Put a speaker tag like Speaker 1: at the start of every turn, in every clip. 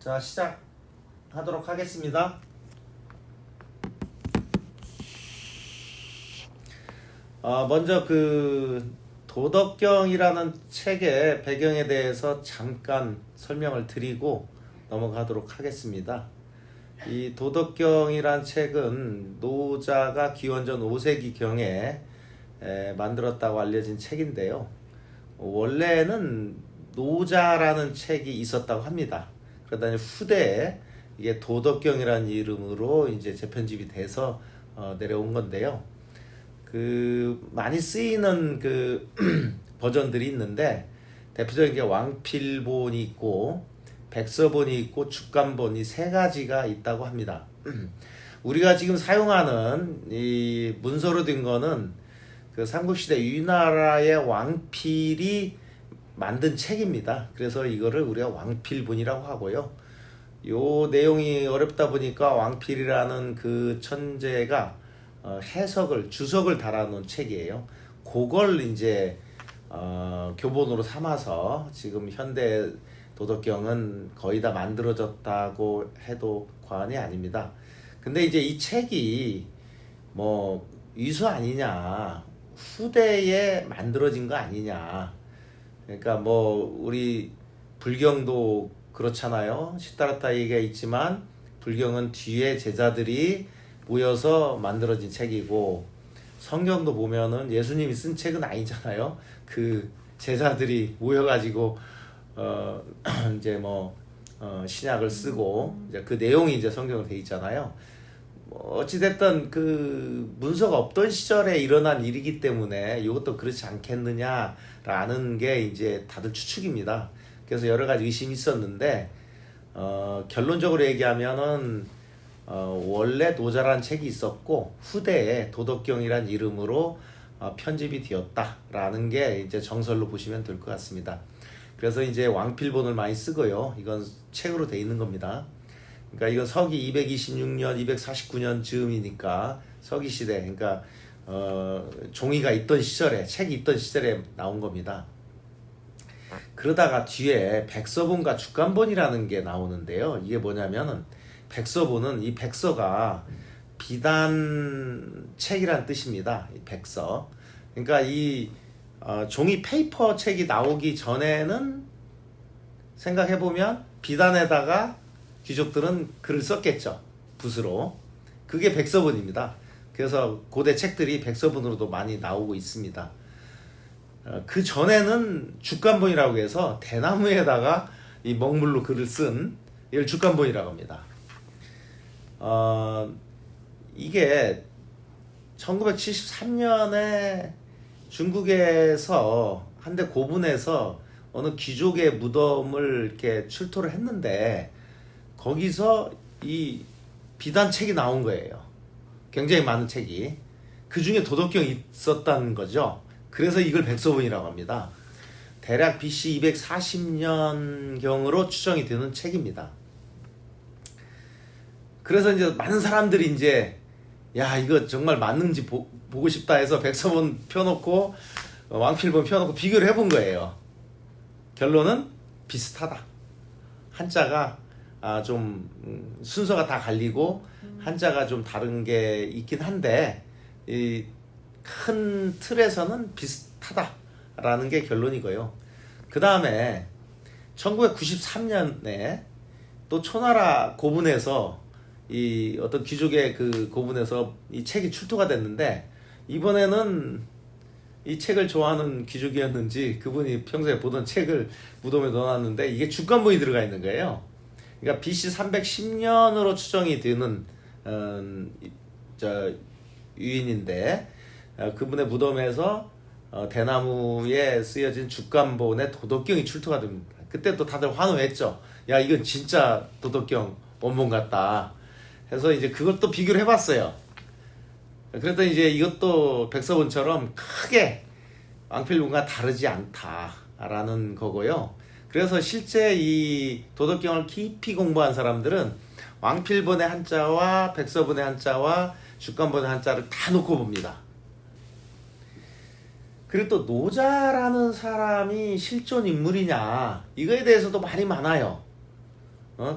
Speaker 1: 자, 시작하도록 하겠습니다. 먼저 그 도덕경이라는 책의 배경에 대해서 잠깐 설명을 드리고 넘어가도록 하겠습니다. 이 도덕경이란 책은 노자가 기원전 5세기경에 만들었다고 알려진 책인데요. 원래는 노자라는 책이 있었다고 합니다. 그러다 후대에 이게 도덕경이라는 이름으로 이제 재편집이 돼서 내려온 건데요. 그 많이 쓰이는 그 버전들이 있는데 대표적인 게 왕필본이 있고 백서본이 있고 축간본 이 세 가지가 있다고 합니다. 우리가 지금 사용하는 이 문서로 된 거는 그 삼국시대 위나라의 왕필이 만든 책입니다. 그래서 이거를 우리가 왕필본이라고 하고요. 요 내용이 어렵다 보니까 왕필이라는 그 천재가 주석을 달아놓은 책이에요. 그걸 이제 교본으로 삼아서 지금 현대 도덕경은 거의 다 만들어졌다고 해도 과언이 아닙니다. 근데 이제 이 책이 뭐 위수 아니냐, 후대에 만들어진 거 아니냐. 그러니까 뭐 우리 불경도 그렇잖아요. 시타르타 얘기가 있지만 불경은 뒤에 제자들이 모여서 만들어진 책이고, 성경도 보면은 예수님이 쓴 책은 아니잖아요. 그 제자들이 모여가지고 이제 신약을 쓰고 이제 그 내용이 이제 성경으로 돼 있잖아요. 어찌됐든 그 문서가 없던 시절에 일어난 일이기 때문에 이것도 그렇지 않겠느냐라는 게 이제 다들 추측입니다. 그래서 여러 가지 의심이 있었는데 결론적으로 얘기하면은 원래 노자라는 책이 있었고 후대에 도덕경이란 이름으로 편집이 되었다라는 게 이제 정설로 보시면 될 것 같습니다. 그래서 이제 왕필본을 많이 쓰고요. 이건 책으로 돼 있는 겁니다. 그러니까 이건 서기 226년, 249년 즈음이니까 서기 시대, 그러니까 종이가 있던 시절에, 책이 있던 시절에 나온 겁니다. 그러다가 뒤에 백서본과 축간본이라는 게 나오는데요. 이게 뭐냐면은 백서본은 이 백서가 비단책이란 뜻입니다. 이 백서. 그러니까 이 종이 페이퍼 책이 나오기 전에는 생각해보면 비단에다가 귀족들은 글을 썼겠죠. 붓으로. 그게 백서본입니다. 그래서 고대 책들이 백서본으로도 많이 나오고 있습니다. 그 전에는 죽간본이라고 해서 대나무에다가 이 먹물로 글을 쓴 이걸 죽간본이라고 합니다. 이게 1973년에 중국에서 한데 고분에서 어느 귀족의 무덤을 이렇게 출토를 했는데 거기서 이 비단책이 나온 거예요. 굉장히 많은 책이. 그 중에 도덕경이 있었다는 거죠. 그래서 이걸 백서본이라고 합니다. 대략 BC 240년경으로 추정이 되는 책입니다. 그래서 이제 많은 사람들이 이제 야, 이거 정말 맞는지 보고 싶다 해서 백서본 펴놓고 왕필본 펴놓고 비교를 해본 거예요. 결론은 비슷하다. 한자가 좀 순서가 다 갈리고 한자가 좀 다른 게 있긴 한데 이 큰 틀에서는 비슷하다라는 게 결론이고요. 그 다음에 1993년에 또 초나라 고분에서 이 어떤 귀족의 그 고분에서 이 책이 출토가 됐는데 이번에는 이 책을 좋아하는 귀족이었는지 그분이 평소에 보던 책을 무덤에 넣어놨는데 이게 죽간본이 들어가 있는 거예요. 그러니까 BC 310년으로 추정이 되는 유인인데 그분의 무덤에서 대나무에 쓰여진 죽간본의 도덕경이 출토가 됩니다. 그때 또 다들 환호했죠. 야, 이건 진짜 도덕경 원본 같다 해서 이제 그것도 비교를 해봤어요. 그랬더니 이제 이것도 백서본처럼 크게 왕필본과 다르지 않다라는 거고요. 그래서 실제 이 도덕경을 깊이 공부한 사람들은 왕필본의 한자와 백서본의 한자와 죽간본의 한자를 다 놓고 봅니다. 그리고 또 노자라는 사람이 실존 인물이냐 이거에 대해서도 말이 많아요.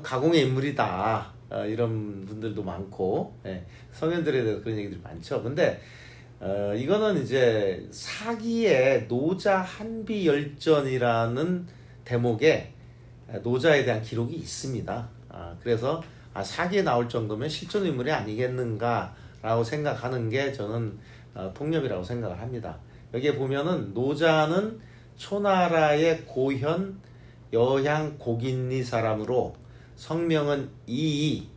Speaker 1: 가공의 인물이다. 이런 분들도 많고, 예, 성현들에 대해서 그런 얘기들이 많죠. 근데 이거는 이제 사기의 노자 한비 열전이라는 대목에 노자에 대한 기록이 있습니다. 그래서 사기에 나올 정도면 실존 인물이 아니겠는가라고 생각하는 게 저는 통념이라고 생각을 합니다. 여기에 보면은 노자는 초나라의 고현 여향 고긴리 사람으로 성명은 이이,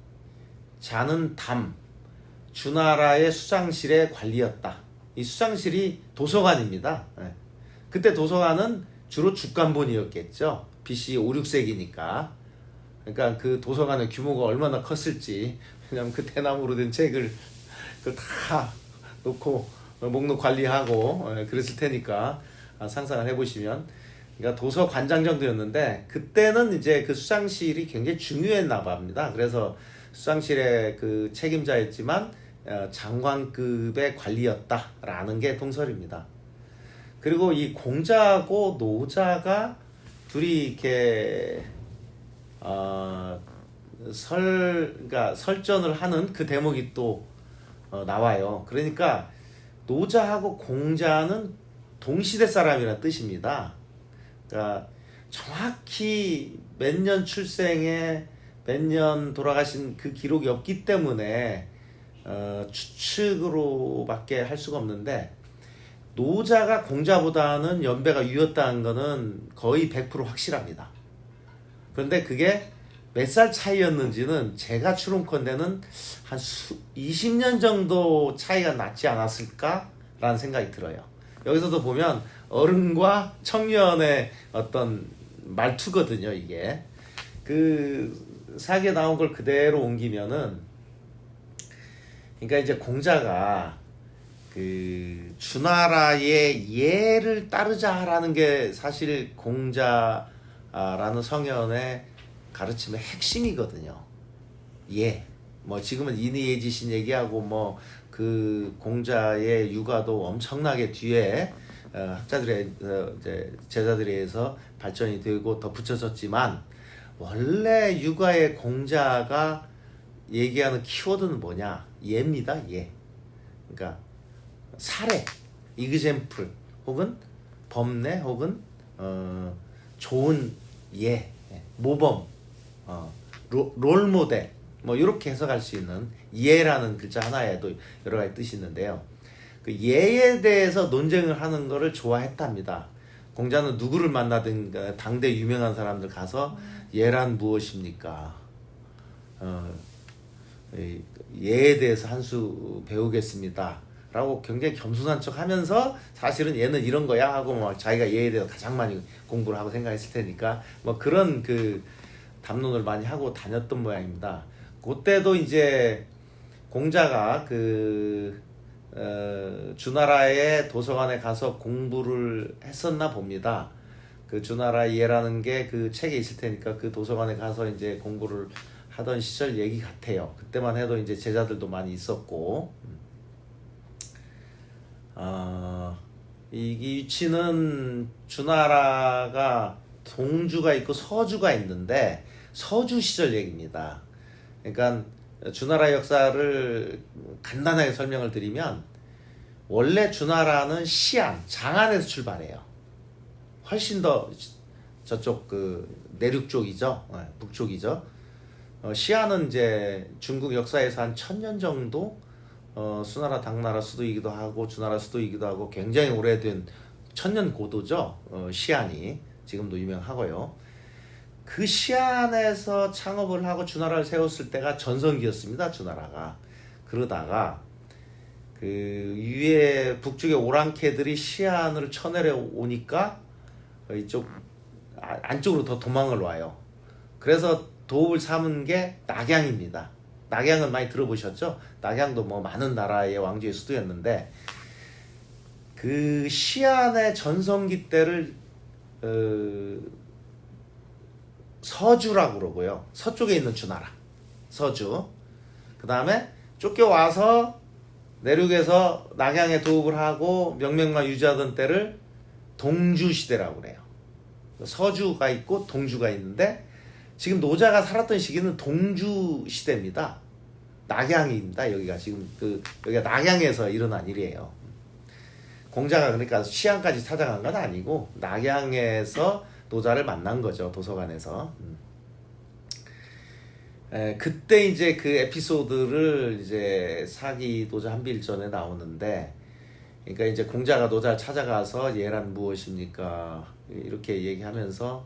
Speaker 1: 자는 담, 주나라의 수장실의 관리였다. 이 수장실이 도서관입니다. 그때 도서관은 주로 주간본이었겠죠. BC 5, 6세기니까. 그러니까 그 도서관의 규모가 얼마나 컸을지. 왜냐면 그 대나무로 된 책을 다 놓고 목록 관리하고 그랬을 테니까 상상을 해보시면. 그러니까 도서관장 정도였는데 그때는 이제 그 수장실이 굉장히 중요했나 봅니다. 그래서 수장실의 그 책임자였지만 장관급의 관리였다라는 게 통설입니다. 그리고 이 공자하고 노자가 둘이 이렇게 그러니까 설전을 하는 그 대목이 또 나와요. 그러니까 노자하고 공자는 동시대 사람이라는 뜻입니다. 그러니까 정확히 몇 년 출생에 몇 년 돌아가신 그 기록이 없기 때문에 추측으로밖에 할 수가 없는데 노자가 공자보다는 연배가 유였다는 거는 거의 100% 확실합니다. 그런데 그게 몇 살 차이였는지는 제가 추론컨대는 한 20년 정도 차이가 났지 않았을까라는 생각이 들어요. 여기서도 보면 어른과 청년의 어떤 말투거든요, 이게. 그 사기에 나온 걸 그대로 옮기면은, 그러니까 이제 공자가 그 주나라의 예를 따르자라는 게 사실 공자라는 성현의 가르침의 핵심이거든요. 예. 뭐 지금은 인의예지신 얘기하고 뭐 그 공자의 육아도 엄청나게 뒤에 학자들의 이제 제자들에 의해서 발전이 되고 덧붙여졌지만 원래 육아의 공자가 얘기하는 키워드는 뭐냐? 예입니다. 예. 그러니까 사례, 이그젬플 혹은 범례 혹은 좋은 예, 모범, 롤모델 뭐 이렇게 해석할 수 있는 예라는 글자 하나에도 여러 가지 뜻이 있는데요. 그 예에 대해서 논쟁을 하는 거를 좋아했답니다. 공자는 누구를 만나든 당대 유명한 사람들 가서 예란 무엇입니까? 예에 대해서 한 수 배우겠습니다. 라고 굉장히 겸손한 척 하면서 사실은 얘는 이런 거야 하고 뭐 자기가 예에 대해서 가장 많이 공부를 하고 생각했을 테니까 뭐 그런 그 담론을 많이 하고 다녔던 모양입니다. 그때도 이제 공자가 그 주나라의 도서관에 가서 공부를 했었나 봅니다. 그 주나라 예라는 게 그 책에 있을 테니까 그 도서관에 가서 이제 공부를 하던 시절 얘기 같아요. 그때만 해도 이제 제자들도 많이 있었고, 이 위치는 주나라가 동주가 있고 서주가 있는데 서주 시절 얘기입니다. 그러니까 주나라 역사를 간단하게 설명을 드리면 원래 주나라는 시안, 장안에서 출발해요. 훨씬 더 저쪽 그 내륙 쪽이죠. 북쪽이죠. 시안은 이제 중국 역사에서 한 1000년 정도 수나라 당나라 수도이기도 하고 주나라 수도이기도 하고 굉장히 오래된 천년 고도죠. 시안이 지금도 유명하고요. 그 시안에서 창업을 하고 주나라를 세웠을 때가 전성기였습니다. 주나라가. 그러다가 그 위에 북쪽의 오랑캐들이 시안을 쳐내려 오니까 이쪽 안쪽으로 더 도망을 와요. 그래서 도읍을 삼은 게 낙양입니다. 낙양은 많이 들어보셨죠? 낙양도 뭐 많은 나라의 왕조의 수도였는데 그 시안의 전성기 때를 서주라고 그러고요. 서쪽에 있는 주나라 서주. 그 다음에 쫓겨와서 내륙에서 낙양에 도읍을 하고 명맥만 유지하던 때를 동주시대라고 그래요. 서주가 있고 동주가 있는데 지금 노자가 살았던 시기는 동주 시대입니다. 낙양입니다. 여기가 지금 여기가 낙양에서 일어난 일이에요. 공자가 그러니까 시안까지 찾아간 건 아니고 낙양에서 노자를 만난 거죠. 도서관에서. 그때 이제 그 에피소드를 이제 사기 노자 한비일전에 나오는데, 그러니까 이제 공자가 노자를 찾아가서 예란 무엇입니까? 이렇게 얘기하면서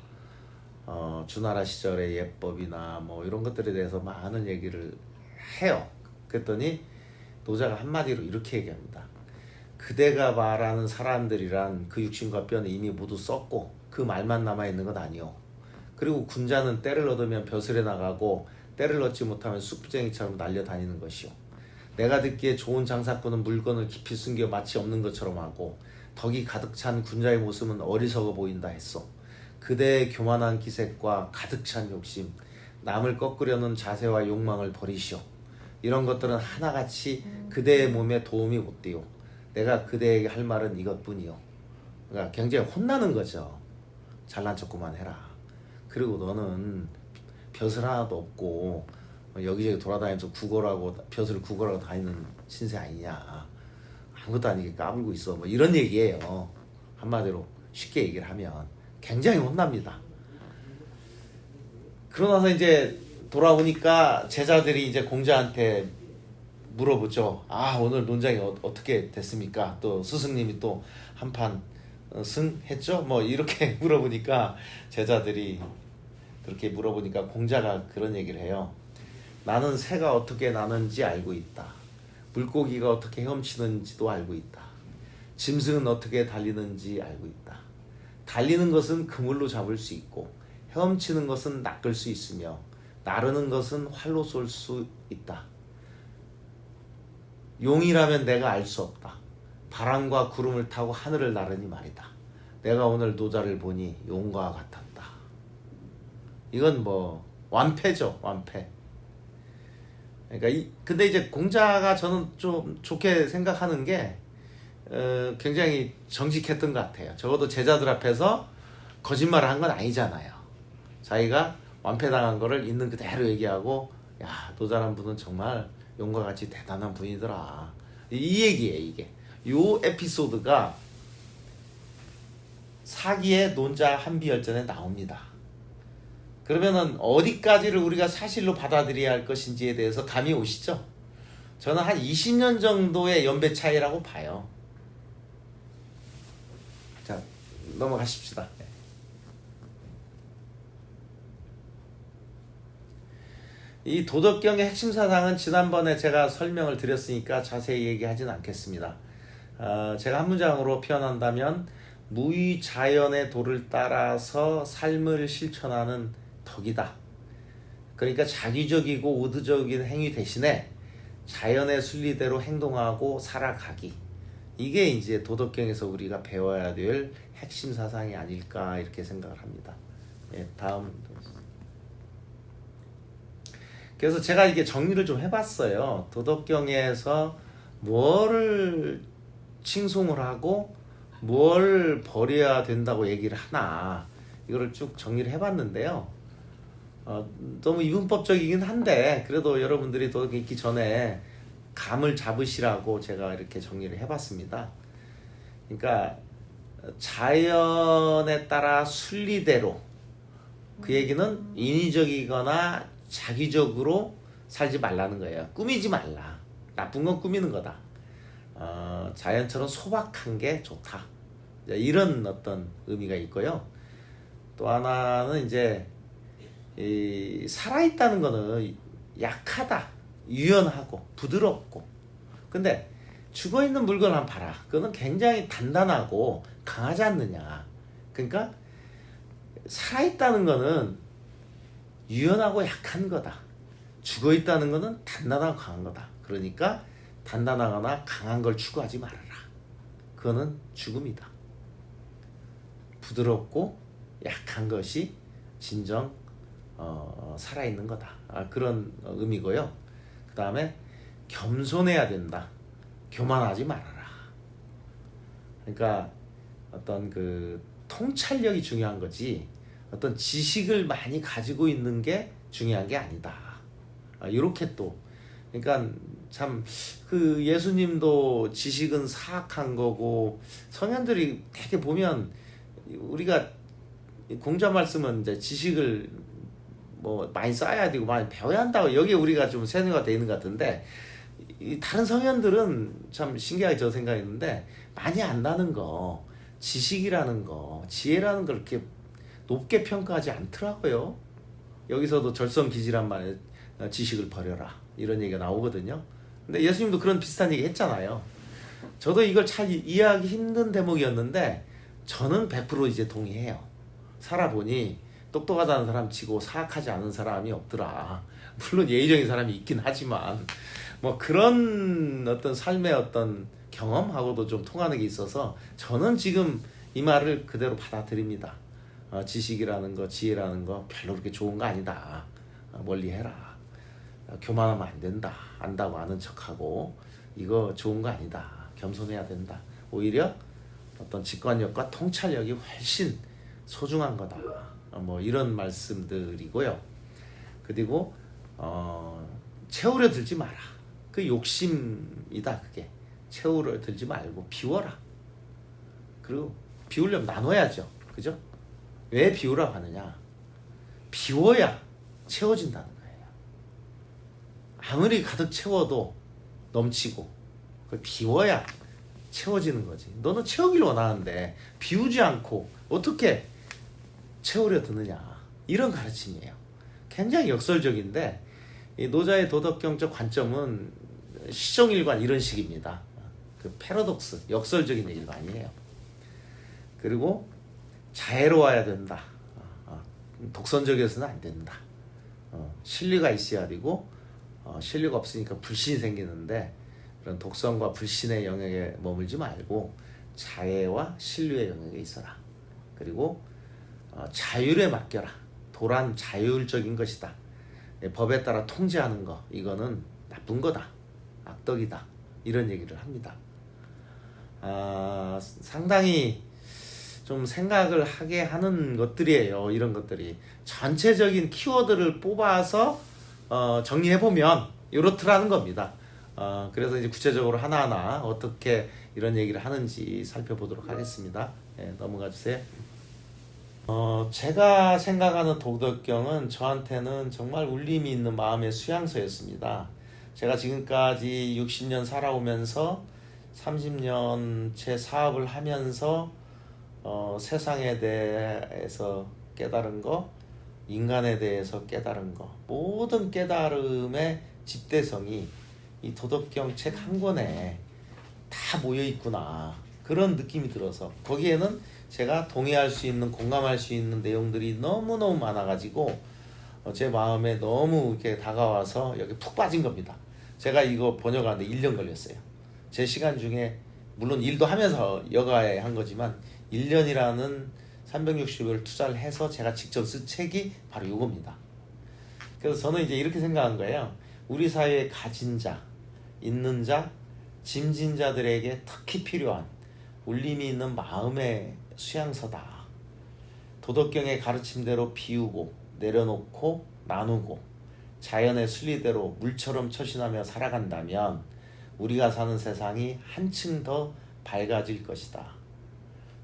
Speaker 1: 주나라 시절의 예법이나 뭐 이런 것들에 대해서 많은 얘기를 해요. 그랬더니 노자가 한마디로 이렇게 얘기합니다. 그대가 말하는 사람들이란 그 육신과 뼈는 이미 모두 썼고 그 말만 남아있는 건 아니오. 그리고 군자는 때를 얻으면 벼슬에 나가고 때를 얻지 못하면 쑥부쟁이처럼 날려다니는 것이오. 내가 듣기에 좋은 장사꾼은 물건을 깊이 숨겨 마치 없는 것처럼 하고 덕이 가득 찬 군자의 모습은 어리석어 보인다 했소. 그대의 교만한 기색과 가득 찬 욕심, 남을 꺾으려는 자세와 욕망을 버리시오. 이런 것들은 하나같이 그대의 몸에 도움이 못 되오. 내가 그대에게 할 말은 이것뿐이오. 그러니까 굉장히 혼나는 거죠. 잘난 척 그만해라. 그리고 너는 벼슬 하나도 없고 여기저기 돌아다니면서 벼슬을 구걸하고 다니는 신세 아니냐. 아무것도 아니게 까불고 있어. 뭐 이런 얘기예요. 한마디로 쉽게 얘기를 하면 굉장히 혼납니다. 그러고 나서 이제 돌아오니까 제자들이 이제 공자한테 물어보죠. 오늘 논장이 어떻게 됐습니까? 또 스승님이 또 한판 승했죠? 뭐 이렇게 물어보니까 제자들이 그렇게 물어보니까 공자가 그런 얘기를 해요. 나는 새가 어떻게 나는지 알고 있다. 물고기가 어떻게 헤엄치는지도 알고 있다. 짐승은 어떻게 달리는지 알고 있다. 달리는 것은 그물로 잡을 수 있고 헤엄치는 것은 낚을 수 있으며 나르는 것은 활로 쏠 수 있다. 용이라면 내가 알 수 없다. 바람과 구름을 타고 하늘을 나르니 말이다. 내가 오늘 노자를 보니 용과 같았다. 이건 뭐 완패죠. 완패. 그러니까 근데 이제 공자가 저는 좀 좋게 생각하는 게 굉장히 정직했던 것 같아요. 적어도 제자들 앞에서 거짓말을 한 건 아니잖아요. 자기가 완패당한 거를 있는 그대로 얘기하고, 야, 노자란 분은 정말 용과 같이 대단한 분이더라. 이 얘기예요. 이게 요 에피소드가 사기의 논자 한비열전에 나옵니다. 그러면은 어디까지를 우리가 사실로 받아들여야 할 것인지에 대해서 감이 오시죠? 저는 한 20년 정도의 연배 차이라고 봐요. 자, 넘어가십시다. 이 도덕경의 핵심 사상은 지난번에 제가 설명을 드렸으니까 자세히 얘기하진 않겠습니다. 제가 한 문장으로 표현한다면 무의자연의 도를 따라서 삶을 실천하는 덕이다. 그러니까 자기적이고 의도적인 행위 대신에 자연의 순리대로 행동하고 살아가기. 이게 이제 도덕경에서 우리가 배워야 될 핵심 사상이 아닐까 이렇게 생각을 합니다. 다음. 그래서 제가 이게 정리를 좀 해봤어요. 도덕경에서 뭐를 칭송을 하고 뭘 버려야 된다고 얘기를 하나, 이거를 쭉 정리를 해봤는데요. 너무 이분법적이긴 한데 그래도 여러분들이 도덕 읽기 전에 감을 잡으시라고 제가 이렇게 정리를 해봤습니다. 그러니까 자연에 따라 순리대로, 그 얘기는 인위적이거나 자기적으로 살지 말라는 거예요. 꾸미지 말라. 나쁜 건 꾸미는 거다. 자연처럼 소박한 게 좋다. 이런 어떤 의미가 있고요. 또 하나는 이제 살아있다는 거는 약하다, 유연하고 부드럽고, 근데 죽어있는 물건 한번 봐라. 그거는 굉장히 단단하고 강하지 않느냐. 그러니까 살아있다는 거는 유연하고 약한 거다. 죽어있다는 거는 단단하고 강한 거다. 그러니까 단단하거나 강한 걸 추구하지 말아라. 그거는 죽음이다. 부드럽고 약한 것이 진정 살아있는 거다. 그런 의미고요. 그 다음에 겸손해야 된다. 교만하지 말아라. 그러니까 어떤 그 통찰력이 중요한 거지, 어떤 지식을 많이 가지고 있는 게 중요한 게 아니다. 이렇게 또 그러니까 참 그 예수님도 지식은 사악한 거고 성현들이 되게 보면 우리가 공자 말씀은 이제 지식을 뭐 많이 쌓아야 되고 많이 배워야 한다고 여기에 우리가 좀 세뇌가 돼 있는 것 같은데 이 다른 성현들은 참 신기하게 저 생각했는데 많이 안다는 거 지식이라는 거 지혜라는 걸 그렇게 높게 평가하지 않더라고요. 여기서도 절성기지란 말에 지식을 버려라 이런 얘기가 나오거든요. 근데 예수님도 그런 비슷한 얘기 했잖아요. 저도 이걸 잘 이해하기 힘든 대목이었는데 저는 100% 이제 동의해요. 살아보니 똑똑하다는 사람 치고 사악하지 않은 사람이 없더라. 물론 예의적인 사람이 있긴 하지만 뭐 그런 어떤 삶의 어떤 경험하고도 좀 통하는 게 있어서 저는 지금 이 말을 그대로 받아들입니다. 지식이라는 거 지혜라는 거 별로 그렇게 좋은 거 아니다. 멀리 해라. 교만하면 안 된다. 안다고 아는 척하고 이거 좋은 거 아니다. 겸손해야 된다. 오히려 어떤 직관력과 통찰력이 훨씬 소중한 거다. 뭐 이런 말씀들이고요. 그리고 채우려 들지 마라. 그 욕심이다. 그게 채우려 들지 말고 비워라. 그리고 비우려면 나눠야죠. 그죠? 왜 비우라고 하느냐? 비워야 채워진다는 거예요. 아무리 가득 채워도 넘치고 비워야 채워지는 거지. 너는 채우기를 원하는데 비우지 않고 어떻게 채우려 드느냐. 이런 가르침이에요. 굉장히 역설적인데 이 노자의 도덕경적 관점은 시정일관 이런 식입니다. 그 패러독스, 역설적인 얘기를 많이 해요. 그리고 자애로워야 된다. 독선적이어서는 안 된다. 신뢰가 있어야 되고 신뢰가 없으니까 불신이 생기는데 그런 독선과 불신의 영역에 머물지 말고 자애와 신뢰의 영역에 있어라. 그리고 자율에 맡겨라. 도란 자율적인 것이다. 법에 따라 통제하는 거 이거는 나쁜 거다. 악덕이다. 이런 얘기를 합니다. 상당히 좀 생각을 하게 하는 것들이에요. 이런 것들이 전체적인 키워드를 뽑아서 정리해보면 이렇더라는 겁니다. 그래서 이제 구체적으로 하나하나 어떻게 이런 얘기를 하는지 살펴보도록 하겠습니다. 넘어가 주세요. 제가 생각하는 도덕경은 저한테는 정말 울림이 있는 마음의 수양서였습니다. 제가 지금까지 60년 살아오면서 30년째 사업을 하면서 세상에 대해서 깨달은 거, 인간에 대해서 깨달은 거, 모든 깨달음의 집대성이 이 도덕경 책 한 권에 다 모여 있구나. 그런 느낌이 들어서 거기에는 제가 동의할 수 있는, 공감할 수 있는 내용들이 너무너무 많아가지고 제 마음에 너무 이렇게 다가와서 여기 푹 빠진 겁니다. 제가 이거 번역하는데 1년 걸렸어요. 제 시간 중에 물론 일도 하면서 여가에 한 거지만 1년이라는 360을 투자를 해서 제가 직접 쓴 책이 바로 이겁니다. 그래서 저는 이제 이렇게 생각한 거예요. 우리 사회에 가진 자, 있는 자, 짐진 자들에게 특히 필요한 울림이 있는 마음의 수양서다. 도덕경의 가르침대로 비우고 내려놓고 나누고 자연의 순리대로 물처럼 처신하며 살아간다면 우리가 사는 세상이 한층 더 밝아질 것이다.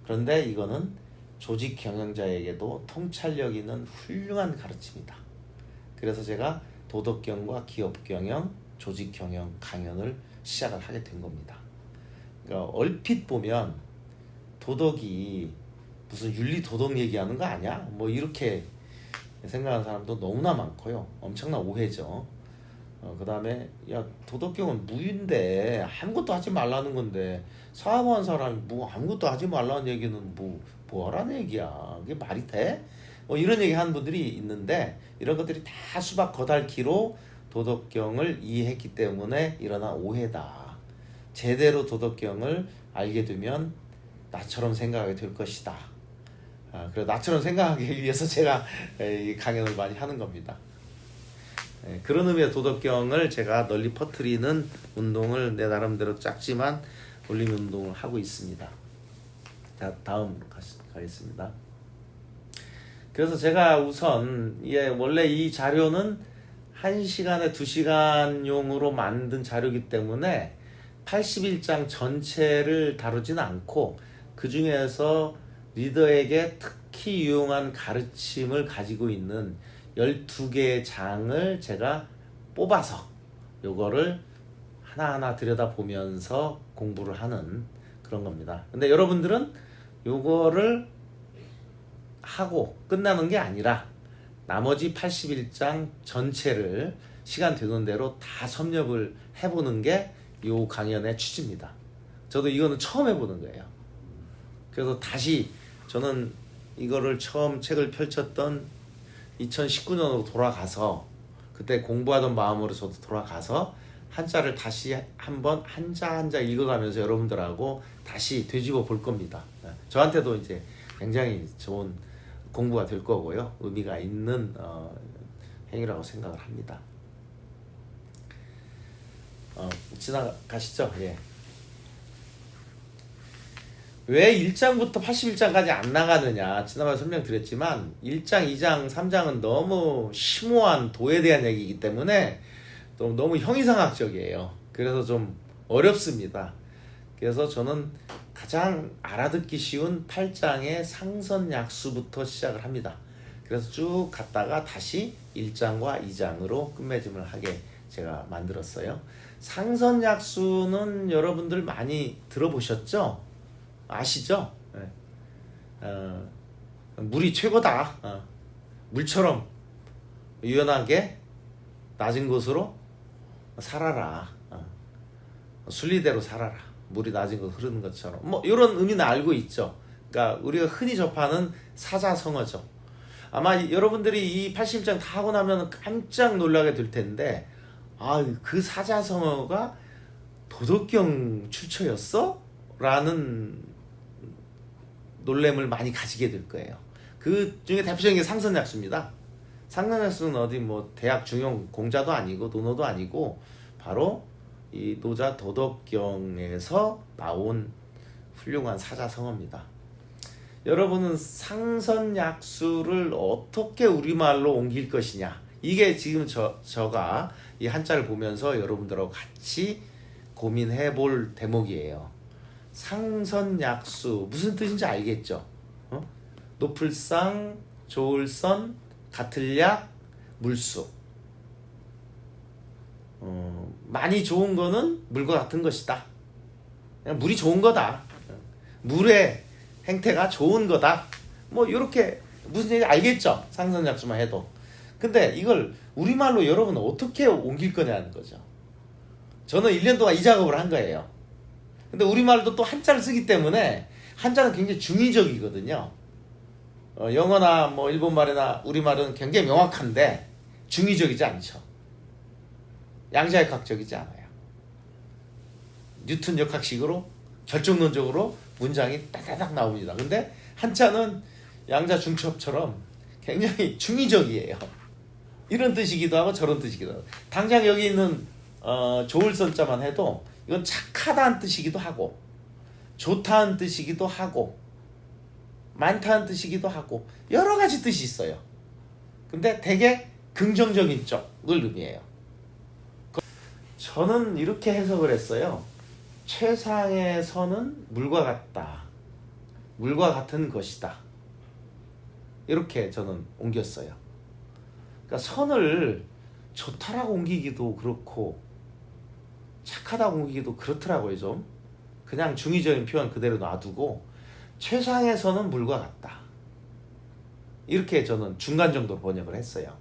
Speaker 1: 그런데 이거는 조직 경영자에게도 통찰력 있는 훌륭한 가르침이다. 그래서 제가 도덕경과 기업경영, 조직경영 강연을 시작을 하게 된 겁니다. 그러니까 얼핏 보면 도덕이 무슨 윤리 도덕 얘기하는 거 아니야? 뭐 이렇게 생각하는 사람도 너무나 많고요. 엄청난 오해죠. 그 다음에 야 도덕경은 무인데 아무것도 하지 말라는 건데 사업한 사람이 뭐 아무것도 하지 말라는 얘기는 뭐 하라는 얘기야. 그게 말이 돼? 뭐 이런 얘기 하는 분들이 있는데 이런 것들이 다 수박 거달기로 도덕경을 이해했기 때문에 일어난 오해다. 제대로 도덕경을 알게 되면 나처럼 생각하게 될 것이다. 그래서 나처럼 생각하기 위해서 제가 이 강연을 많이 하는 겁니다. 그런 의미의 도덕경을 제가 널리 퍼뜨리는 운동을 내 나름대로 작지만 올림 운동을 하고 있습니다. 자, 다음 가겠습니다. 그래서 제가 우선 원래 이 자료는 1시간에 2시간용으로 만든 자료이기 때문에 81장 전체를 다루지는 않고 그 중에서 리더에게 특히 유용한 가르침을 가지고 있는 12개의 장을 제가 뽑아서 요거를 하나하나 들여다보면서 공부를 하는 그런 겁니다. 근데 여러분들은 요거를 하고 끝나는 게 아니라 나머지 81장 전체를 시간 되는 대로 다 섭렵을 해보는 게 요 강연의 취지입니다. 저도 이거는 처음 해보는 거예요. 그래서 다시 저는 이거를 처음 책을 펼쳤던 2019년으로 돌아가서 그때 공부하던 마음으로 저도 돌아가서 한자를 다시 한번 한자 한자 읽어가면서 여러분들하고 다시 되짚어 볼 겁니다. 저한테도 이제 굉장히 좋은 공부가 될 거고요. 의미가 있는 행위라고 생각을 합니다. 지나가시죠. 예. 왜 1장부터 81장까지 안 나가느냐 지난번에 설명드렸지만 1장, 2장, 3장은 너무 심오한 도에 대한 얘기이기 때문에 또 너무 형이상학적이에요. 그래서 좀 어렵습니다. 그래서 저는 가장 알아듣기 쉬운 8장의 상선약수부터 시작을 합니다. 그래서 쭉 갔다가 다시 1장과 2장으로 끝맺음을 하게 제가 만들었어요. 상선약수는 여러분들 많이 들어보셨죠? 아시죠? 물이 최고다. 물처럼 유연하게 낮은 곳으로 살아라. 순리대로 살아라. 물이 낮은 곳 흐르는 것처럼 뭐 이런 의미는 알고 있죠. 그러니까 우리가 흔히 접하는 사자성어죠. 아마 여러분들이 이 81장 다 하고 나면 깜짝 놀라게 될 텐데 그 사자성어가 도덕경 출처였어? 라는 놀램을 많이 가지게 될 거예요. 그 중에 대표적인 게 상선약수입니다. 상선약수는 어디 뭐 대학 중용 공자도 아니고 논어도 아니고 바로 이 노자 도덕경에서 나온 훌륭한 사자성어입니다. 여러분은 상선약수를 어떻게 우리말로 옮길 것이냐, 이게 지금 저가 이 한자를 보면서 여러분들하고 같이 고민해 볼 대목이에요. 상선약수 무슨 뜻인지 알겠죠? 높을 상, 좋을 선, 같을 약, 물수. 많이 좋은 거는 물과 같은 것이다. 그냥 물이 좋은 거다. 물의 행태가 좋은 거다. 뭐 이렇게 무슨 얘기 알겠죠? 상선약수만 해도. 근데 이걸 우리말로 여러분 어떻게 옮길 거냐는 거죠. 저는 1년 동안 이 작업을 한 거예요. 근데 우리말도 또 한자를 쓰기 때문에 한자는 굉장히 중의적이거든요. 영어나 뭐 일본말이나 우리말은 굉장히 명확한데 중의적이지 않죠. 양자역학적이지 않아요. 뉴턴 역학식으로 결정론적으로 문장이 따다닥 나옵니다. 근데 한자는 양자 중첩처럼 굉장히 중의적이에요. 이런 뜻이기도 하고 저런 뜻이기도 하고. 당장 여기 있는 좋을 선자만 해도 이건 착하다는 뜻이기도 하고 좋다는 뜻이기도 하고 많다는 뜻이기도 하고 여러 가지 뜻이 있어요. 근데 되게 긍정적인 쪽을 의미해요. 저는 이렇게 해석을 했어요. 최상의 선은 물과 같다. 물과 같은 것이다. 이렇게 저는 옮겼어요. 그러니까 선을 좋다라고 옮기기도 그렇고 착하다고 옮기기도 그렇더라고요. 좀 그냥 중의적인 표현 그대로 놔두고 최상의 선은 물과 같다. 이렇게 저는 중간 정도로 번역을 했어요.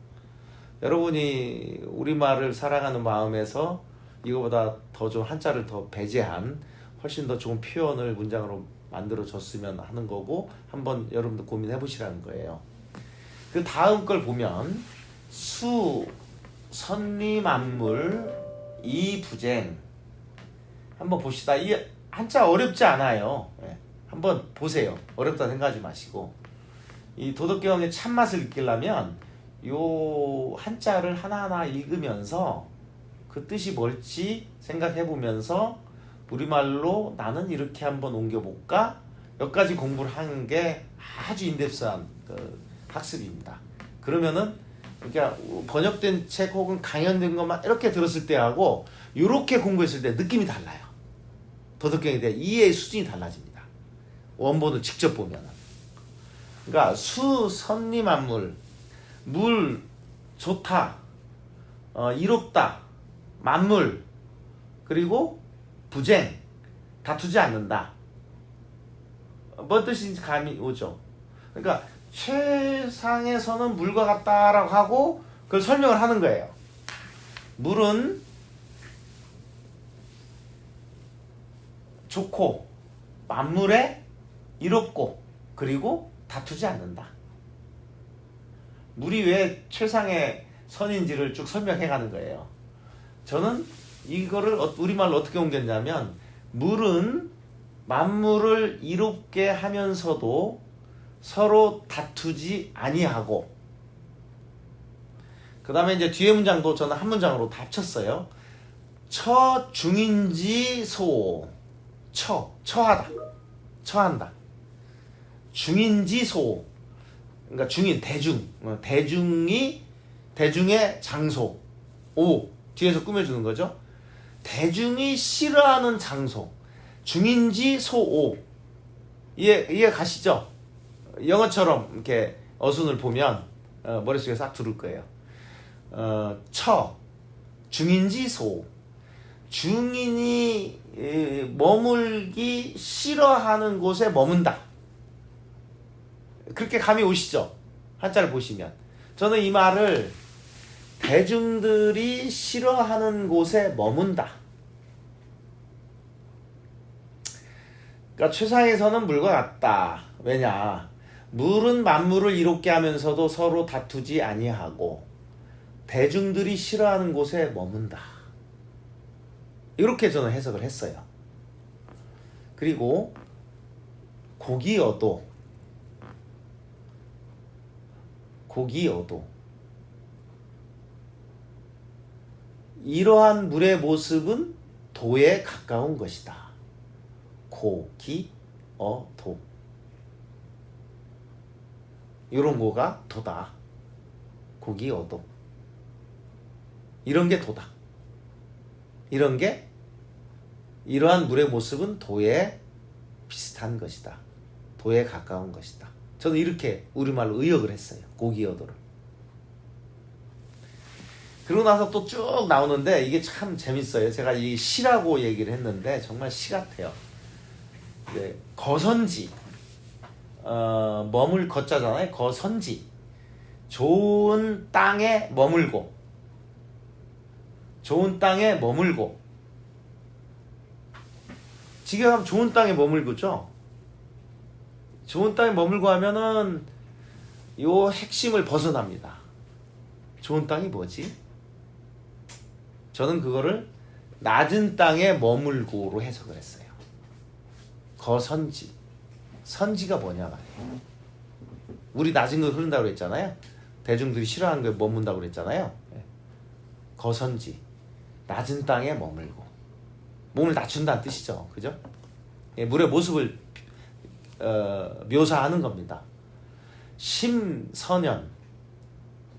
Speaker 1: 여러분이 우리말을 사랑하는 마음에서 이거보다 더 좀 한자를 더 배제한 훨씬 더 좋은 표현을 문장으로 만들어 줬으면 하는 거고 한번 여러분들 고민해 보시라는 거예요. 그 다음 걸 보면 수, 선리만물, 이부쟁 한번 봅시다. 이 한자 어렵지 않아요. 한번 보세요. 어렵다 생각하지 마시고 이 도덕경의 참맛을 느끼려면 요 한자를 하나하나 읽으면서 그 뜻이 뭘지 생각해보면서 우리말로 나는 이렇게 한번 옮겨볼까? 여기까지 공부를 하는 게 아주 인덱스한 학습입니다. 그러면은 그러니까 번역된 책 혹은 강연된 것만 이렇게 들었을 때하고 이렇게 공부했을 때 느낌이 달라요. 도덕경에 대한 이해의 수준이 달라집니다. 원본을 직접 보면은. 그러니까 수, 선리, 만물, 물, 좋다, 이롭다, 만물, 그리고 부쟁, 다투지 않는다. 뭔 뜻인지 감이 오죠. 그러니까 최상에서는 물과 같다라고 하고 그걸 설명을 하는 거예요. 물은 좋고 만물에 이롭고 그리고 다투지 않는다. 물이 왜 최상의 선인지를 쭉 설명해 가는 거예요. 저는 이거를 우리말로 어떻게 옮겼냐면 물은 만물을 이롭게 하면서도 서로 다투지 아니하고, 그 다음에 이제 뒤에 문장도 저는 한 문장으로 다 합쳤어요. 처 중인지 소. 처하다, 처한다. 중인지 소. 그러니까 중인, 대중의 장소. 오, 뒤에서 꾸며주는 거죠. 대중이 싫어하는 장소. 중인지 소오. 이해 가시죠? 영어처럼 이렇게 어순을 보면 머릿속에 싹 들을 거예요. 중인지 소. 중인이 머물기 싫어하는 곳에 머문다. 그렇게 감이 오시죠? 한자를 보시면. 저는 이 말을 대중들이 싫어하는 곳에 머문다. 그러니까 최상에서는 물과 같다. 왜냐? 물은 만물을 이롭게 하면서도 서로 다투지 아니하고 대중들이 싫어하는 곳에 머문다. 이렇게 저는 해석을 했어요. 그리고 고기여도 이러한 물의 모습은 도에 가까운 것이다. 고기어도. 이런 거가 도다. 고기어도. 이런 게 도다. 이러한 물의 모습은 도에 비슷한 것이다. 도에 가까운 것이다. 저는 이렇게 우리말로 의역을 했어요. 고기어도를. 그러고 나서 또 쭉 나오는데 이게 참 재밌어요. 제가 이 시라고 얘기를 했는데 정말 시 같아요. 네, 거선지. 머물 거자잖아요. 거선지. 좋은 땅에 머물고. 지금 하면 좋은 땅에 머물고죠. 좋은 땅에 머물고 하면은 요 핵심을 벗어납니다. 좋은 땅이 뭐지? 저는 그거를 낮은 땅에 머물고로 해석을 했어요. 거선지. 선지가 뭐냐 말이에요. 물이 낮은 거 흐른다고 그랬잖아요. 대중들이 싫어하는 거에 머문다고 그랬잖아요. 거선지. 낮은 땅에 머물고. 몸을 낮춘다는 뜻이죠. 그죠? 물의 모습을 묘사하는 겁니다. 심선연.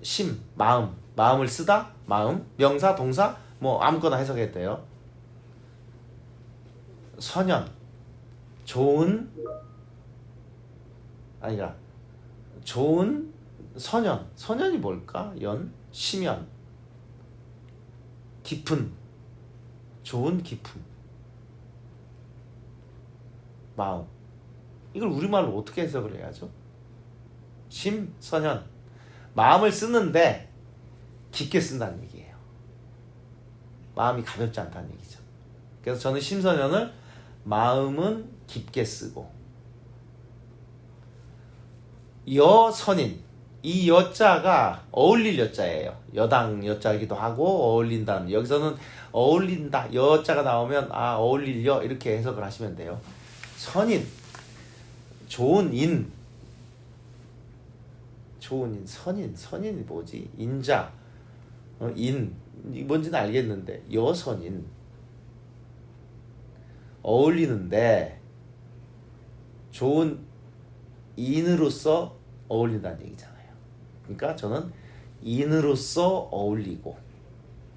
Speaker 1: 심, 마음을 쓰다, 마음, 명사, 동사, 뭐 아무거나 해석했대요. 선연, 좋은 선연이 뭘까? 심연, 깊은, 좋은 깊음, 마음. 이걸 우리말로 어떻게 해석을 해야죠? 심선연, 마음을 쓰는데 깊게 쓴다는 얘기예요. 마음이 가볍지 않다는 얘기죠. 그래서 저는 심선연을 마음은 깊게 쓰고, 여선인, 이 여자가 어울릴 여자예요. 여당 여자이기도 하고 어울린다는, 여기서는 어울린다, 여자가 나오면 어울릴 여 이렇게 해석을 하시면 돼요. 선인, 좋은 인, 선인이 뭐지? 인자, 뭔지는 알겠는데 여선인, 어울리는데 좋은 인으로서 어울린다는 얘기잖아요. 그러니까 저는 인으로서 어울리고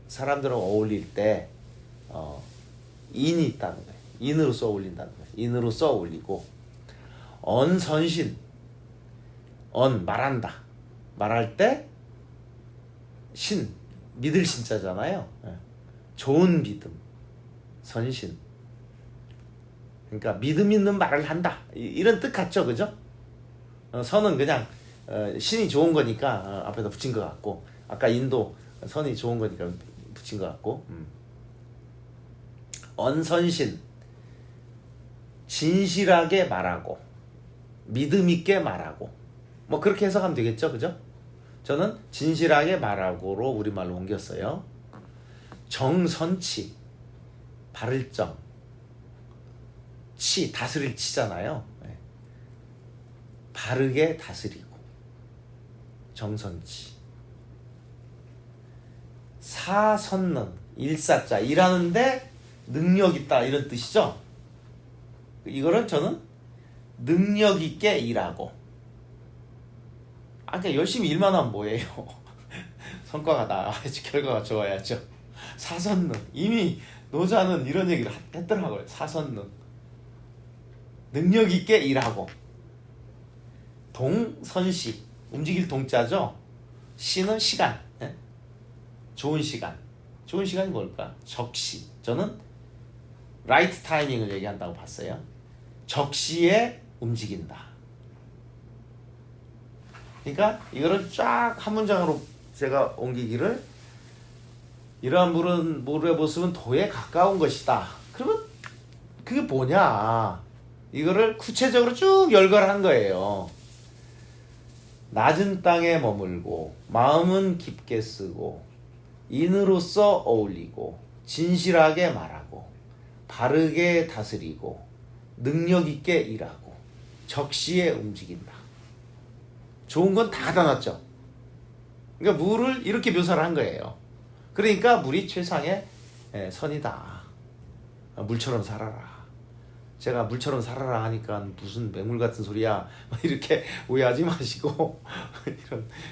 Speaker 1: 사람들하고 어울릴 때 인이 있다는 거예요. 인으로서 어울린다는 거예요. 인으로서 어울리고 언선신 말한다. 말할 때 신 믿을 신자잖아요. 좋은 믿음 선신 그러니까 믿음 있는 말을 한다 이런 뜻 같죠, 그죠? 선은 그냥 신이 좋은 거니까 앞에다 붙인 것 같고 아까 인도 선이 좋은 거니까 붙인 것 같고 언선신 진실하게 말하고 믿음 있게 말하고 뭐 그렇게 해석하면 되겠죠, 그죠? 저는 진실하게 말하고로 우리말로 옮겼어요. 정선치 바를 정 치 다스릴 치잖아요. 바르게 다스리고 정선치 사선능 일사자 일하는데 능력 있다 이런 뜻이죠. 이거는 저는 능력 있게 일하고 그러니까 열심히 일만 하면 뭐예요? 성과가 나야지 결과가 좋아야죠. 사선능 이미 노자는 이런 얘기를 했더라고요. 사선능 능력 있게 일하고 동선시 움직일 동자죠. 시는 시간 좋은 시간 좋은 시간이 뭘까? 적시 저는 라이트 타이밍을 얘기한다고 봤어요. 적시에 움직인다. 그러니까 이거를 쫙 한 문장으로 제가 옮기기를 이러한 물의 모습은 도에 가까운 것이다. 그러면 그게 뭐냐? 이거를 구체적으로 쭉 열거한 거예요. 낮은 땅에 머물고 마음은 깊게 쓰고 인으로서 어울리고 진실하게 말하고 바르게 다스리고 능력 있게 일하고 적시에 움직인다. 좋은 건 다 담았죠. 그러니까 물을 이렇게 묘사를 한 거예요. 그러니까 물이 최상의 선이다. 물처럼 살아라. 제가 물처럼 살아라 하니까 무슨 맹물 같은 소리야 이렇게 오해하지 마시고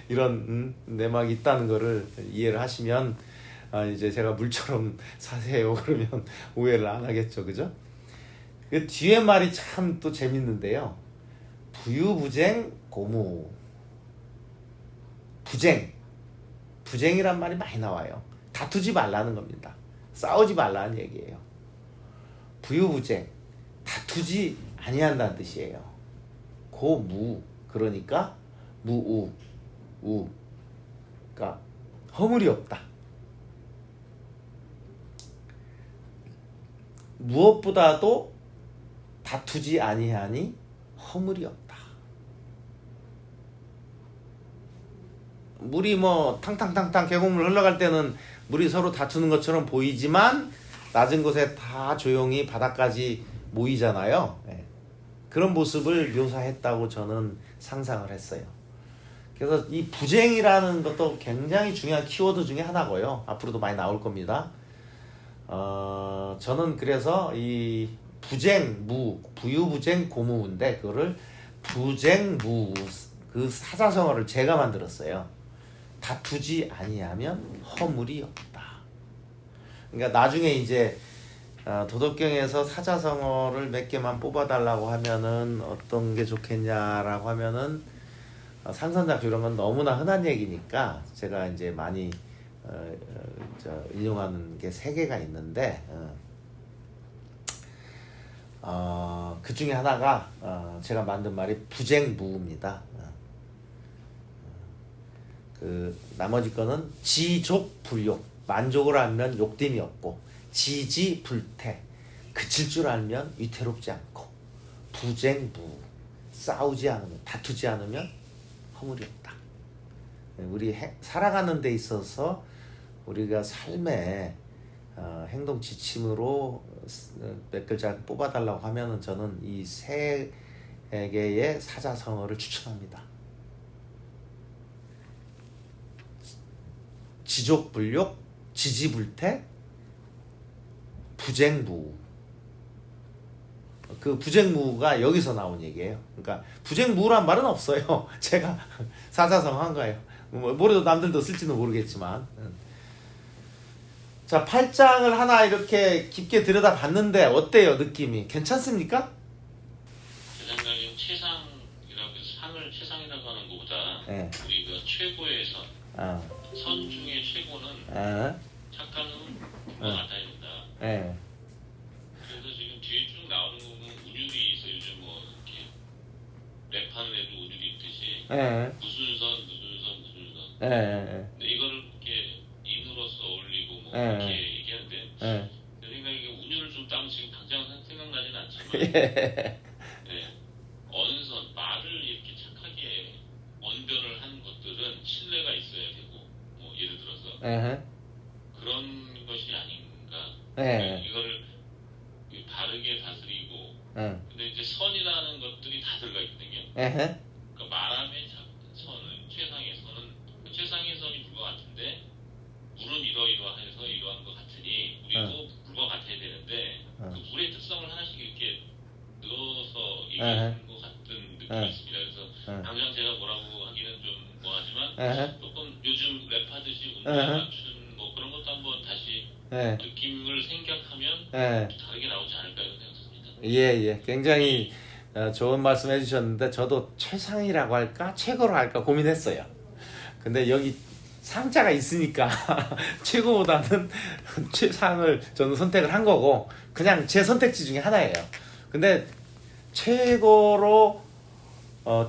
Speaker 1: 이런 내막이 있다는 거를 이해를 하시면 이제 제가 물처럼 사세요 그러면 오해를 안 하겠죠, 그죠? 그 뒤에 말이 참 또 재밌는데요. 부유부쟁 고무 부쟁이란 말이 많이 나와요. 다투지 말라는 겁니다. 싸우지 말라는 얘기예요. 부유부쟁 다투지 아니한다는 뜻이에요. 고무 그러니까 무우 그러니까 허물이 없다. 무엇보다도 다투지 아니하니 허물이 없다. 물이 뭐 탕탕탕탕 계곡물 흘러갈 때는 물이 서로 다투는 것처럼 보이지만 낮은 곳에 다 조용히 바닥까지 모이잖아요. 그런 모습을 묘사했다고 저는 상상을 했어요. 그래서 이 부쟁이라는 것도 굉장히 중요한 키워드 중에 하나고요. 앞으로도 많이 나올 겁니다. 저는 그래서 이 부쟁무, 부유부쟁 고무인데 그거를 부쟁무 그 사자성어를 제가 만들었어요. 다투지 아니하면 허물이 없다. 그러니까 나중에 이제 도덕경에서 사자성어를 몇 개만 뽑아달라고 하면은 어떤 게 좋겠냐라고 하면은 상선작주 이런 건 너무나 흔한 얘기니까 제가 이제 많이 인용하는 게 3개가 있는데 그 중에 하나가 제가 만든 말이 부쟁무입니다. 그 나머지 거는 지족불욕 만족을 알면 욕됨이 없고 지지불태 그칠 줄 알면 위태롭지 않고 부쟁무 싸우지 않으면 다투지 않으면 허물이 없다. 우리 살아가는 데 있어서 우리가 삶의 행동 지침으로 몇 글자 뽑아달라고 하면은 저는 이 3개의 사자성어를 추천합니다. 지족불욕, 지지불태, 부쟁무. 그 부쟁무가 여기서 나온 얘기예요. 그러니까 부쟁무란 말은 없어요. 제가 사자성어 한 거예요. 모르도 남들도 쓸지는 모르겠지만. 자, 8장을 하나 이렇게 깊게 들여다봤는데 어때요, 느낌이? 괜찮습니까?
Speaker 2: 제 생각엔 최상이라고 해서 상을 최상이라고 하는 것보다
Speaker 1: 네.
Speaker 2: 우리가 최고의 선, 선 중에 최고는 착한 흠과 같아야 된다.
Speaker 1: 네.
Speaker 2: 그래서 지금 뒤에 쭉 나오는 거 보면 운율이 있어. 요즘 뭐 이렇게 랩하는 애도 운율이 있듯이 무슨 선. 근데 이거를 이렇게 인으로서 어울리고 뭐 이렇게 얘기하는데 제 생각에 운율을 좀 따면 지금 당장 생각나지는 않지만 네, 언선, 말을 이렇게 착하게 언변을 하는 것들은 신뢰가 있어야 되고 뭐 예를 들어서 그런 것이 아닌가. 이거를 바르게 다스리고 근데 이제 선이라는 것들이 다 들어가 있거든요. 그러니까 말함의 선은 최상의 선은 최상의 선이 물과 같은데 물은 이러이러해서 이러한 것 같으니 우리도 물과 같아야 되는데 그 물의 특성을 하나씩 이렇게 넣어서 얘기하는 것 같은 느낌이 있습니다. 그래서 당장 제가 뭐라고 하기는 좀 뭐하지만 조금 요즘 랩하듯이 운율에 맞춘 뭐 그런 것도 한번 다시 느낌을 생각하면 다르게 나오지 않을까 이런 생각입니다.
Speaker 1: 예. 굉장히 좋은 말씀 해주셨는데 저도 최상이라고 할까 최고로 할까 고민했어요. 근데 여기 상자가 있으니까 최고보다는 최상을 저는 선택을 한 거고 그냥 제 선택지 중에 하나예요. 근데 최고로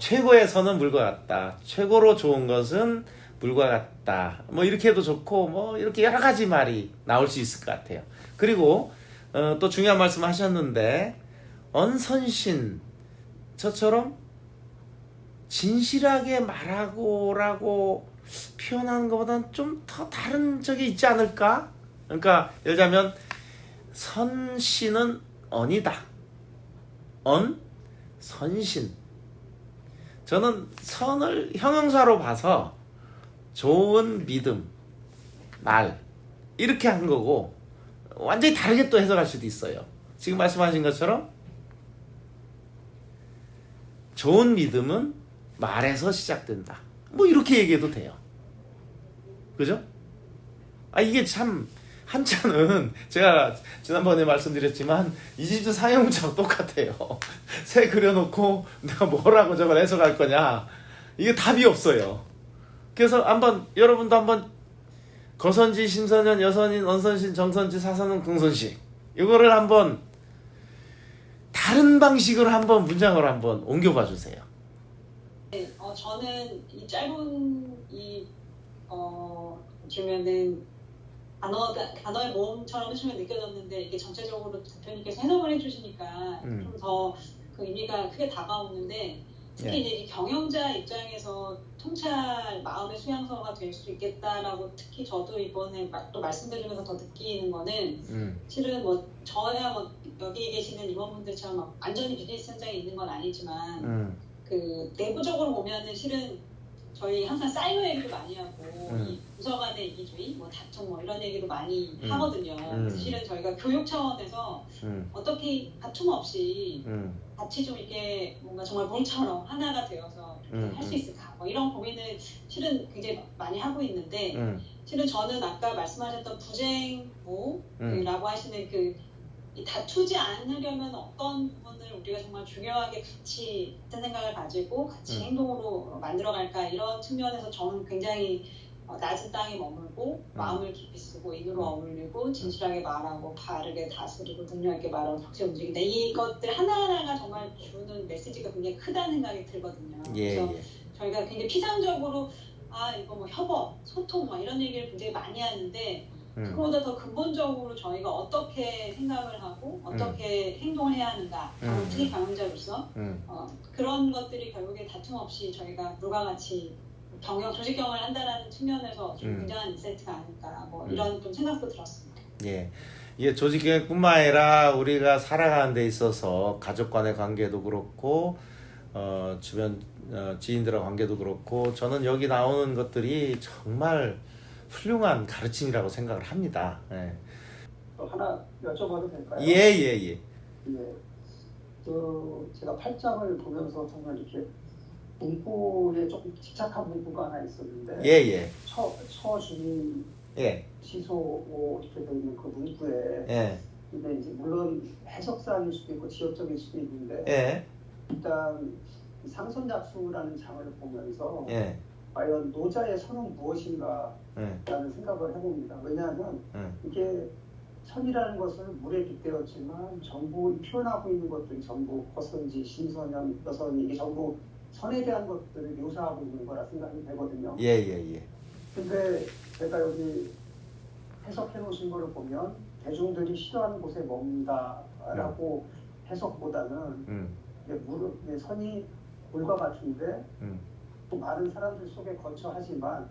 Speaker 1: 최고의 선은 물과 같다. 최고로 좋은 것은 물과 같다. 뭐 이렇게 해도 좋고 뭐 이렇게 여러 가지 말이 나올 수 있을 것 같아요. 그리고 또 중요한 말씀 하셨는데 언선신 저처럼 진실하게 말하고라고 표현하는 것보다는 좀 더 다른 적이 있지 않을까? 그러니까 예를 들자면 선신은 언이다. 언, 선신. 저는 선을 형용사로 봐서 좋은 믿음, 말 이렇게 한 거고 완전히 다르게 또 해석할 수도 있어요. 지금 말씀하신 것처럼 좋은 믿음은 말에서 시작된다. 뭐 이렇게 얘기해도 돼요. 그죠? 이게 참 한자는 제가 지난번에 말씀드렸지만 이집트 상형문자와 똑같아요. 새 그려놓고 내가 뭐라고 저걸 해석할 거냐 이게 답이 없어요. 그래서 여러분도 한번 거선지, 심선연, 여선인, 언선신, 정선지, 사선은, 궁선시 이거를 한번 다른 방식으로 한번 문장으로 한번 옮겨봐 주세요.
Speaker 3: 네, 저는 이 짧은 보면은 단어의 모음처럼 처음에 느껴졌는데 이게 전체적으로 대표님께서 해석을 해주시니까 좀 더 그 의미가 크게 다가오는데 특히 이제 이 경영자 입장에서 통찰 마음의 수양서가 될 수 있겠다라고 특히 저도 이번에 또 말씀드리면서 더 느끼는 거는 실은 뭐 저야 뭐 여기 계시는 임원분들처럼 막 완전히 비즈니스 현장에 있는 건 아니지만 그 내부적으로 보면은 실은 저희 항상 사이로 얘기도 많이 하고 이 부서 간의 이기주의, 뭐 다툼 뭐 이런 얘기도 많이 하거든요. 그래서 실은 저희가 교육 차원에서 어떻게 다툼 없이 같이 좀 이렇게 뭔가 정말 물처럼 하나가 되어서 할 수 있을까 뭐 이런 고민을 실은 굉장히 많이 하고 있는데 실은 저는 아까 말씀하셨던 부쟁부라고 하시는 이 다투지 않으려면 어떤 부분을 우리가 정말 중요하게 같이 같은 생각을 가지고 같이 행동으로 만들어갈까 이런 측면에서 저는 굉장히 낮은 땅에 머물고 마음을 깊이 쓰고 인으로 어울리고 진실하게 말하고 바르게 다스리고 능력 있게 말하고 적시 움직인다. 이것들 하나하나가 정말 주는 메시지가 굉장히 크다는 생각이 들거든요. 그래서 저희가 굉장히 피상적으로 이거 뭐 협업, 소통 뭐 이런 얘기를 굉장히 많이 하는데 그거보다 더 근본적으로 저희가 어떻게 생각을 하고 어떻게 행동을 해야 하는가 특히 경영자로서 그런 것들이 결국에 다툼 없이 저희가 물과 같이 조직 경영을 한다는 측면에서 좀 굉장한 인사이트가 아닐까 뭐 이런 좀 생각도 들었습니다.
Speaker 1: 예, 이게 조직 경영뿐만 아니라 우리가 살아가는 데 있어서 가족 간의 관계도 그렇고 주변 지인들과 관계도 그렇고 저는 여기 나오는 것들이 정말 훌륭한 가르침이라고 생각을 합니다.
Speaker 4: 하나 여쭤봐도 될까요?
Speaker 1: 예.
Speaker 4: 제가 8장을 보면서 정말 이렇게 문구에 조금 집착한 문구가 하나 있었는데
Speaker 1: 예.
Speaker 4: 처주민
Speaker 1: 예.
Speaker 4: 시소 이렇게 되어 있는 그 문구에
Speaker 1: 예.
Speaker 4: 근데 이제 물론 해석사일 수도 있고 지역적일 수도 있는데
Speaker 1: 예.
Speaker 4: 일단 이 상선작수라는 장을 보면서
Speaker 1: 예.
Speaker 4: 과연 노자의 선은 무엇인가
Speaker 1: 예.
Speaker 4: 라는 생각을 해봅니다. 왜냐하면
Speaker 1: 예.
Speaker 4: 이게 선이라는 것을 물에 빗대었지만 전부 표현하고 있는 것들이 전부 거선지, 신선현, 여선이 이게 전부 선에 대한 것들을 묘사하고 있는 거라 생각이 되거든요.
Speaker 1: 예.
Speaker 4: 근데 제가 여기 해석해 놓으신 거를 보면 대중들이 싫어하는 곳에 머문다라고 해석보다는 이제 선이 골과 같은데 또 많은 사람들 속에 거처하지만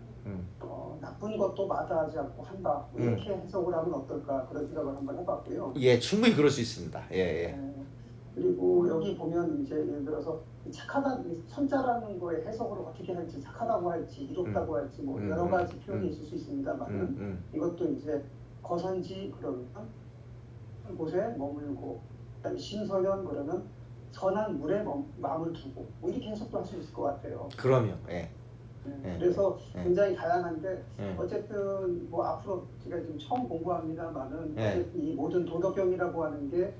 Speaker 4: 나쁜 것도 마다하지 않고 한다. 이렇게 해석을 하면 어떨까 그런 생각을 한번 해봤고요.
Speaker 1: 예, 충분히 그럴 수 있습니다. 예.
Speaker 4: 그리고 여기 보면 이제 예를 들어서 착하다 선자라는 거에 해석을 어떻게 할지 착하다고 할지 이롭다고 할지 뭐 여러 가지 표현이 있을 수 있습니다만은 이것도 이제 거선지 그러면 한 곳에 머물고 그다음에 신선현 그러면 선한 물에 마음을 두고 뭐 이렇게 해석도 할 수 있을 것 같아요.
Speaker 1: 그럼요. 예.
Speaker 4: 그래서 굉장히 다양한데 어쨌든 뭐 앞으로 제가 지금 처음 공부합니다만은 어쨌든 이 모든 도덕경이라고 하는 게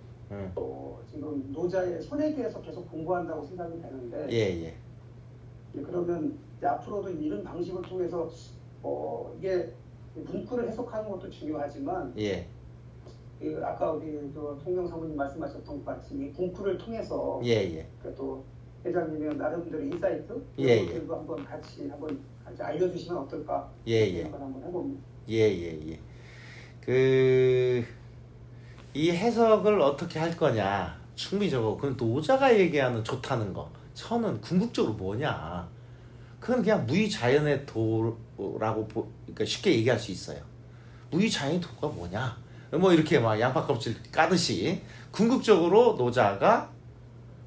Speaker 4: 지금 노자의 선에 대해서 계속 공부한다고 생각이 되는데
Speaker 1: 예.
Speaker 4: 그러면 이제 앞으로도 이런 방식을 통해서 이게 문구를 해석하는 것도 중요하지만 아까 우리 통영 사모님 말씀하셨던 것 같이 이 문구를 통해서 또 회장님의 나름대로 인사이트 것들도 한번 같이 알려주시면 어떨까 생각을 한번 해봅니다.
Speaker 1: 예. 이 해석을 어떻게 할 거냐 충분히 그건 노자가 얘기하는 좋다는 거 선은 궁극적으로 뭐냐 그건 그냥 무의자연의 도라고 그러니까 쉽게 얘기할 수 있어요. 무의자연의 도가 뭐냐 뭐 이렇게 막 양파 껍질 까듯이 궁극적으로 노자가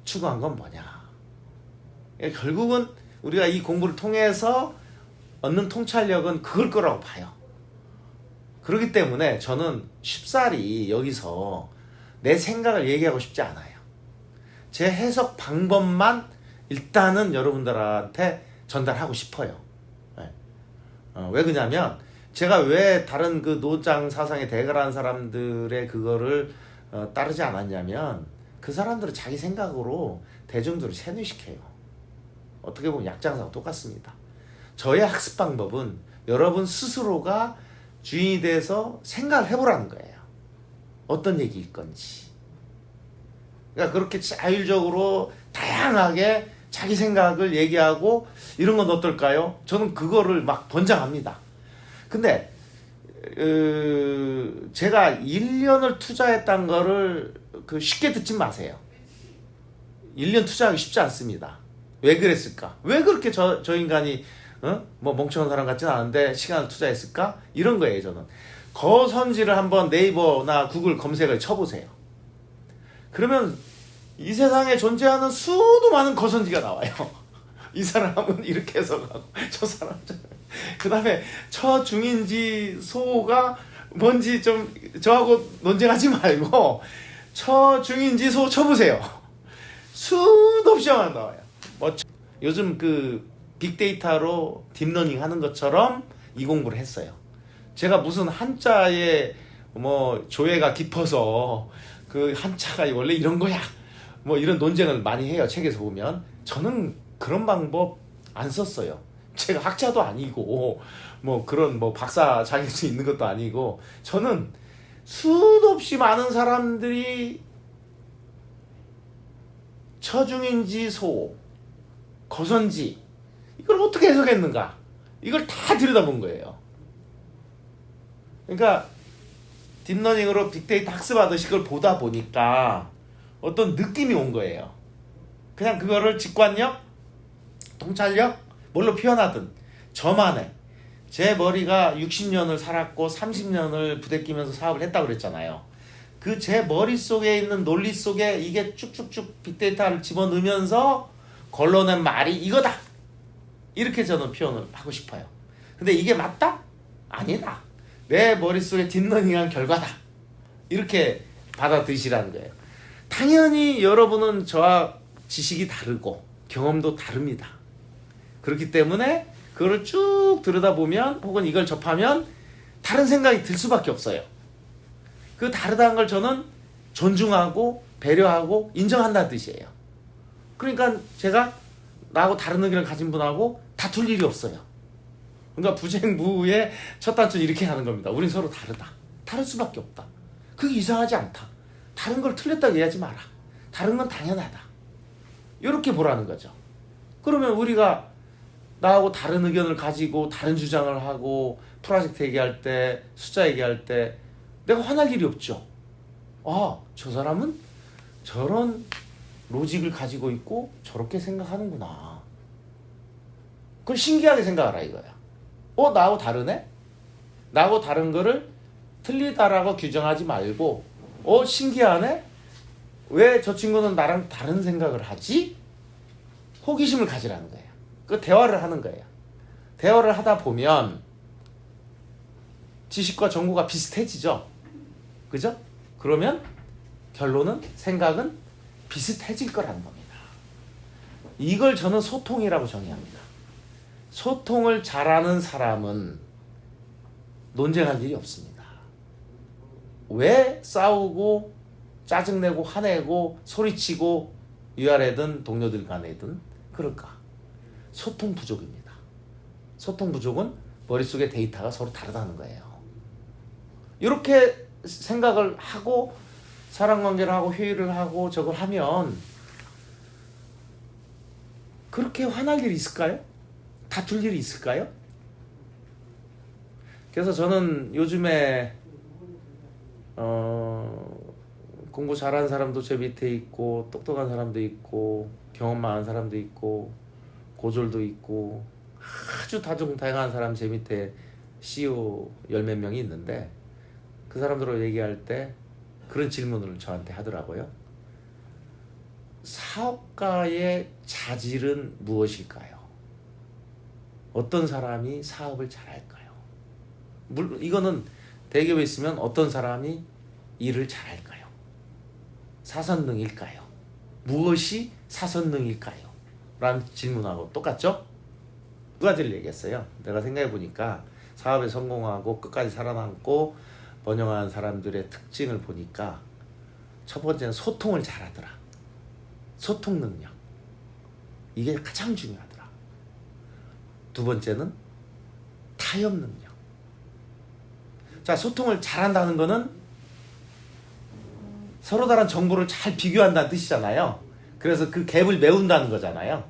Speaker 1: 추구한 건 뭐냐 결국은 우리가 이 공부를 통해서 얻는 통찰력은 그걸 거라고 봐요. 그렇기 때문에 저는 쉽사리 여기서 내 생각을 얘기하고 싶지 않아요. 제 해석 방법만 일단은 여러분들한테 전달하고 싶어요. 왜 그러냐면 제가 왜 다른 그 노장 사상에 대결한 사람들의 그거를 따르지 않았냐면 그 사람들은 자기 생각으로 대중들을 세뇌시켜요. 어떻게 보면 약장사와 똑같습니다. 저의 학습 방법은 여러분 스스로가 주인이 돼서 생각을 해보라는 거예요. 어떤 얘기일 건지. 그러니까 그렇게 자율적으로 다양하게 자기 생각을 얘기하고 이런 건 어떨까요? 저는 그거를 막 권장합니다. 근데 제가 1년을 투자했던 거를 쉽게 듣지 마세요. 1년 투자하기 쉽지 않습니다. 왜 그랬을까? 왜 그렇게 저 인간이 뭐 멍청한 사람 같지는 않은데 시간을 투자했을까? 이런 거예요. 저는 거선지를 한번 네이버나 구글 검색을 쳐보세요. 그러면 이 세상에 존재하는 수도 많은 거선지가 나와요. 이 사람은 이렇게 해석하고 저 사람은 그 다음에 처중인지 소가 뭔지 좀 저하고 논쟁하지 말고 처중인지 소 쳐보세요. 수도 없이 나와요. 뭐 요즘 빅데이터로 딥러닝 하는 것처럼 이 공부를 했어요. 제가 무슨 한자에 뭐 조예가 깊어서 그 한자가 원래 이런 거야 뭐 이런 논쟁을 많이 해요. 책에서 보면 저는 그런 방법 안 썼어요. 제가 학자도 아니고 뭐 그런 뭐 박사 자격증 있는 것도 아니고 저는 수도 없이 많은 사람들이 처중인지 소 거선지 이걸 어떻게 해석했는가 이걸 다 들여다본 거예요. 그러니까 딥러닝으로 빅데이터 학습하듯이 그걸 보다 보니까 어떤 느낌이 온 거예요. 그냥 그거를 직관력, 통찰력 뭘로 표현하든 저만의 제 머리가 60년을 살았고 30년을 부대끼면서 사업을 했다고 그랬잖아요. 그 제 머릿속에 있는 논리 속에 이게 쭉쭉쭉 빅데이터를 집어넣으면서 걸러낸 말이 이거다. 이렇게 저는 표현을 하고 싶어요. 근데 이게 맞다? 아니다. 내 머릿속에 딥러닝한 결과다. 이렇게 받아들이시라는 거예요. 당연히 여러분은 저와 지식이 다르고 경험도 다릅니다. 그렇기 때문에 그거를 쭉 들여다보면 혹은 이걸 접하면 다른 생각이 들 수밖에 없어요. 그 다르다는 걸 저는 존중하고 배려하고 인정한다는 뜻이에요. 그러니까 제가 나하고 다른 의견을 가진 분하고 다툴 일이 없어요. 그러니까 부쟁부의 첫 단추는 이렇게 하는 겁니다. 우린 서로 다르다. 다를 수밖에 없다. 그게 이상하지 않다. 다른 걸 틀렸다고 얘기하지 마라. 다른 건 당연하다. 이렇게 보라는 거죠. 그러면 우리가 나하고 다른 의견을 가지고 다른 주장을 하고 프로젝트 얘기할 때 숫자 얘기할 때 내가 화날 일이 없죠. 아, 저 사람은 저런 로직을 가지고 있고 저렇게 생각하는구나. 그걸 신기하게 생각하라 이거야. 나하고 다르네? 나하고 다른 거를 틀리다라고 규정하지 말고 신기하네? 왜 저 친구는 나랑 다른 생각을 하지? 호기심을 가지라는 거예요. 그 대화를 하는 거예요. 대화를 하다 보면 지식과 정보가 비슷해지죠. 그죠? 그러면 결론은 생각은 비슷해질 거라는 겁니다. 이걸 저는 소통이라고 정의합니다. 소통을 잘하는 사람은 논쟁할 일이 없습니다. 왜 싸우고 짜증내고 화내고 소리치고 위아래든 동료들 간에든 그럴까? 소통 부족입니다. 소통 부족은 머릿속에 데이터가 서로 다르다는 거예요. 이렇게 생각을 하고 사람관계를 하고 회의를 하고 저걸 하면 그렇게 화날 일이 있을까요? 다툴 일이 있을까요? 그래서 저는 요즘에 공부 잘하는 사람도 제 밑에 있고 똑똑한 사람도 있고 경험 많은 사람도 있고 고졸도 있고 아주 다양한 사람 제 밑에 CEO 열 몇 명이 있는데 그 사람들하고 얘기할 때 그런 질문을 저한테 하더라고요. 사업가의 자질은 무엇일까요? 어떤 사람이 사업을 잘할까요? 물론 이거는 대기업에 있으면 어떤 사람이 일을 잘할까요? 사선능일까요? 무엇이 사선능일까요? 라는 질문하고 똑같죠? 두 가지를 얘기했어요. 내가 생각해보니까 사업에 성공하고 끝까지 살아남고 번영한 사람들의 특징을 보니까 첫 번째는 소통을 잘하더라. 소통 능력. 이게 가장 중요하더라. 두 번째는 타협 능력. 자, 소통을 잘한다는 거는 서로 다른 정보를 잘 비교한다는 뜻이잖아요. 그래서 그 갭을 메운다는 거잖아요.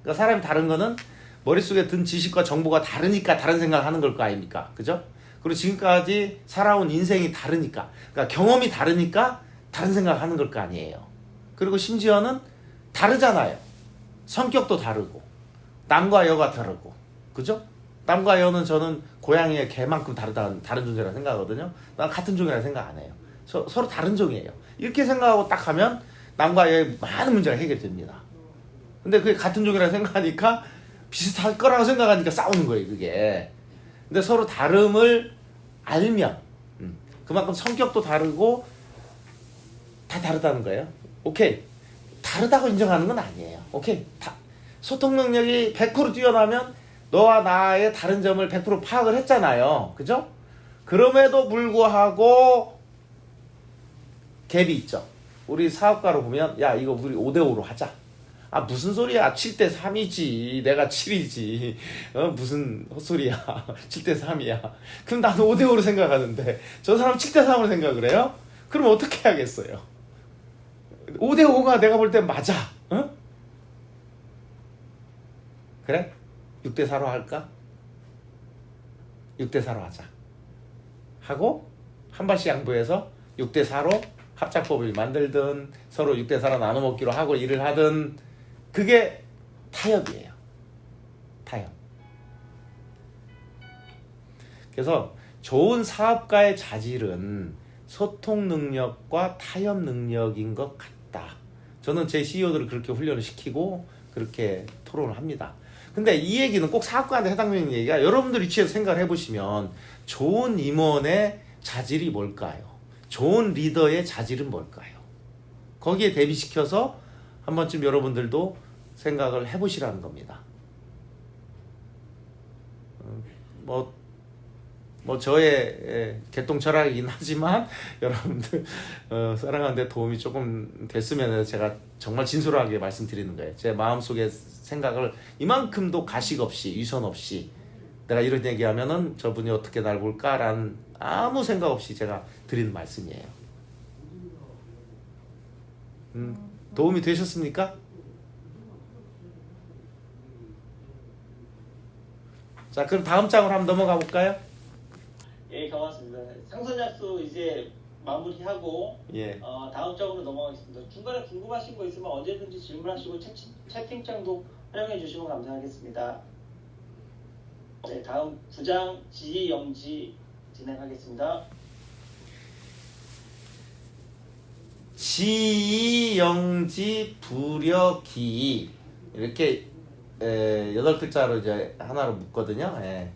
Speaker 1: 그러니까 사람이 다른 거는 머릿속에 든 지식과 정보가 다르니까 다른 생각을 하는 걸 거 아닙니까? 그죠? 그리고 지금까지 살아온 인생이 다르니까, 그러니까 경험이 다르니까 다른 생각을 하는 걸 거 아니에요. 그리고 심지어는 다르잖아요. 성격도 다르고 남과 여가 다르고, 그죠? 남과 여는 저는 고양이의 개만큼 다른 존재라 생각하거든요. 난 같은 종이라 생각 안 해요. 서로 다른 종이에요. 이렇게 생각하고 딱 하면 남과 여의 많은 문제가 해결됩니다. 근데 그게 같은 종이라 생각하니까 비슷할 거라고 생각하니까 싸우는 거예요, 그게. 근데 서로 다름을 알면 그만큼 성격도 다르고 다 다르다는 거예요. 오케이. 다르다고 인정하는 건 아니에요. 오케이. 소통 능력이 100% 뛰어나면 너와 나의 다른 점을 100% 파악을 했잖아요. 그죠? 그럼에도 불구하고 갭이 있죠. 우리 사업가로 보면 야, 이거 우리 5대5로 하자. 아, 무슨 소리야. 7대3이지. 내가 7이지. 무슨 헛소리야. 7대3이야. 그럼 나는 5대5로 생각하는데 저 사람은 7대3으로 생각을 해요? 그럼 어떻게 하겠어요? 5대5가 내가 볼 땐 맞아. 어? 그래? 6대4로 할까? 6대4로 하자. 하고 한 발씩 양보해서 6대4로 합작법을 만들든 서로 6대4로 나눠 먹기로 하고 일을 하든 그게 타협이에요. 타협. 그래서 좋은 사업가의 자질은 소통 능력과 타협 능력인 것 같다. 저는 제 CEO들을 그렇게 훈련을 시키고 그렇게 토론을 합니다. 근데 이 얘기는 꼭 사업가한테 해당되는 얘기가 여러분들 위치에서 생각을 해보시면 좋은 임원의 자질이 뭘까요? 좋은 리더의 자질은 뭘까요? 거기에 대비시켜서 한 번쯤 여러분들도 생각을 해보시라는 겁니다. 저의 개똥 철학이긴 하지만 여러분들 사랑하는데 도움이 조금 됐으면 해서 제가 정말 진솔하게 말씀드리는 거예요. 제 마음속의 생각을 이만큼도 가식 없이 위선 없이 내가 이런 얘기하면은 저분이 어떻게 날 볼까라는 아무 생각 없이 제가 드리는 말씀이에요. 도움이 되셨습니까? 자, 그럼 다음 장으로 한번 넘어가 볼까요?
Speaker 5: 예, 고맙습니다. 상선약수 이제 마무리하고
Speaker 1: 예.
Speaker 5: 다음 장으로 넘어가겠습니다. 중간에 궁금하신 거 있으면 언제든지 질문하시고 채팅창도 활용해 주시면 감사하겠습니다. 네, 다음 9장 지영지 진행하겠습니다.
Speaker 1: 지영지 부려기 이렇게 8글자로 이제 하나로 묶거든요. 예.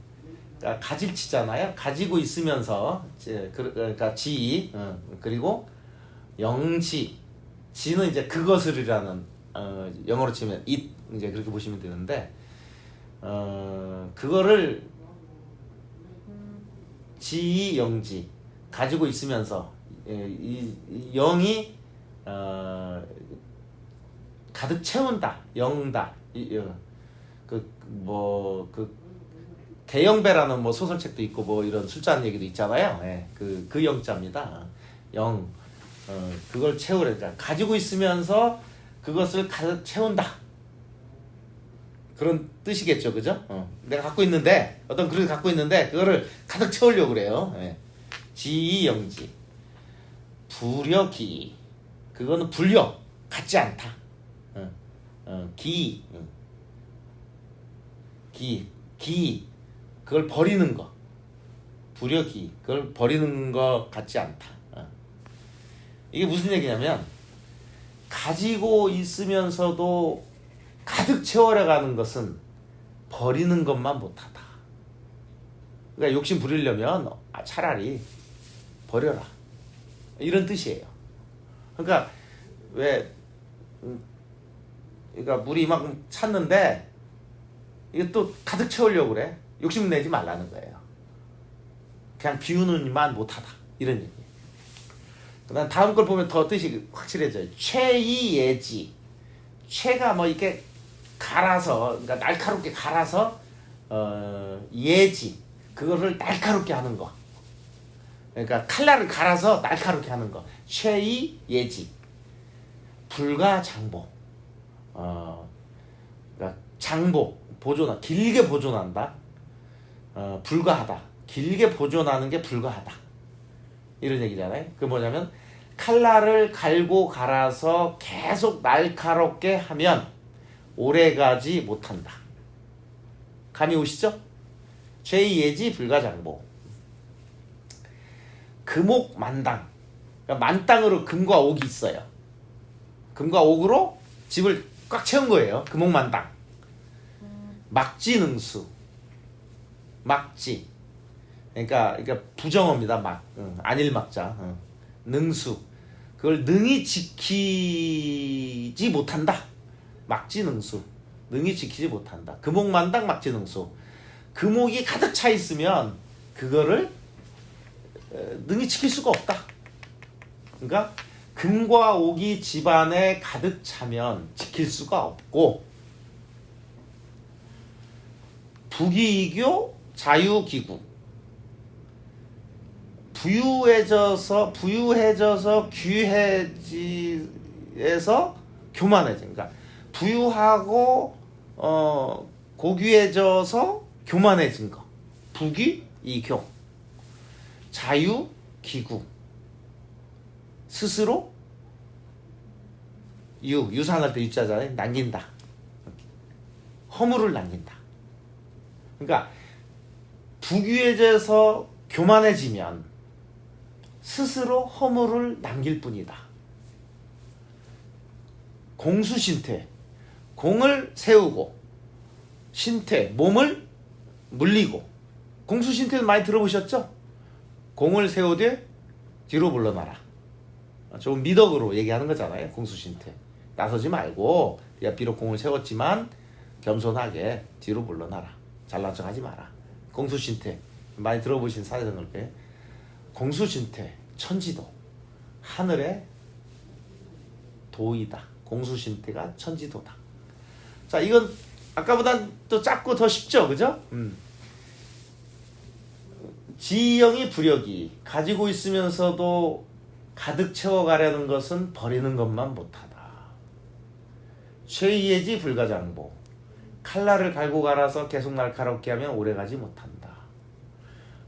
Speaker 1: 그러니까 가질치잖아요. 가지고 있으면서 그러니까 지 그리고 영지 지는 이제 그것을이라는 영어로 치면 it 이제 그렇게 보시면 되는데 그거를 지영지 가지고 있으면서 이 영이 가득 채운다 영다 개영배라는 뭐 소설책도 있고 뭐 이런 술자는 얘기도 있잖아요. 예, 그 영자입니다. 영 그걸 채우래니까 가지고 있으면서 그것을 가득 채운다 그런 뜻이겠죠, 그죠? 내가 갖고 있는데 어떤 그릇 갖고 있는데 그거를 가득 채우려고 그래요. 예. 지영지 부려기 그거는 불려 같지 않다. 기 그걸 버리는 거 부려기 그걸 버리는 거 같지 않다. 이게 무슨 얘기냐면 가지고 있으면서도 가득 채워나가는 것은 버리는 것만 못하다. 그러니까 욕심 부리려면 차라리 버려라 이런 뜻이에요. 그러니까 그러니까 물이 이만큼 찼는데 이게 또 가득 채우려고 그래. 욕심 내지 말라는 거예요. 그냥 비우는만 못하다 이런 얘기. 그다음 다음 걸 보면 더 뜻이 확실해져요. 최이예지. 최가 뭐 이렇게 갈아서 그러니까 날카롭게 갈아서 예지 그거를 날카롭게 하는 거. 그러니까 칼날을 갈아서 날카롭게 하는 거. 최이예지. 불가장보. 그러니까 장보 보존한 길게 보존한다. 불가하다. 길게 보존하는 게 불가하다. 이런 얘기잖아요. 그 뭐냐면 칼날을 갈고 갈아서 계속 날카롭게 하면 오래가지 못한다. 감이 오시죠? 최이예지 불가장보. 금옥만당. 그러니까 만땅으로 금과 옥이 있어요. 금과 옥으로 집을 꽉 채운 거예요. 금옥만당. 막지능수. 막지. 그러니까 부정어입니다. 안일막자. 능수. 그걸 능히 지키지 못한다. 막지능수. 능히 지키지 못한다. 금옥만당 막지능수. 금옥이 가득 차 있으면 그거를 능히 지킬 수가 없다. 그러니까 금과 옥이 집안에 가득 차면 지킬 수가 없고 부기이교 자유기구 부유해져서 귀해지에서 교만해진. 그러니까 부유하고 고귀해져서 교만해진 거. 부귀이교 자유기구 스스로 유산할 때 유자잖아요. 남긴다. 허물을 남긴다. 그러니까 부귀해져서 교만해지면 스스로 허물을 남길 뿐이다. 공수신퇴. 공을 세우고 신퇴. 몸을 물리고. 공수신퇴는 많이 들어보셨죠? 공을 세우되 뒤로 물러나라. 좀 미덕으로 얘기하는 거잖아요. 공수신퇴. 나서지 말고 야 비록 공을 세웠지만 겸손하게 뒤로 물러나라. 잘난 척 하지 마라. 공수신태 많이 들어보신 사례는 그렇게 공수신태 천지도 하늘의 도이다. 공수신태가 천지도다. 자, 이건 아까보단 또 작고 더 쉽죠, 그죠? 지형이 부력이 가지고 있으면서도 가득 채워가려는 것은 버리는 것만 못하다. 최이해지 불가장보. 칼날을 갈고 갈아서 계속 날카롭게 하면 오래가지 못한다.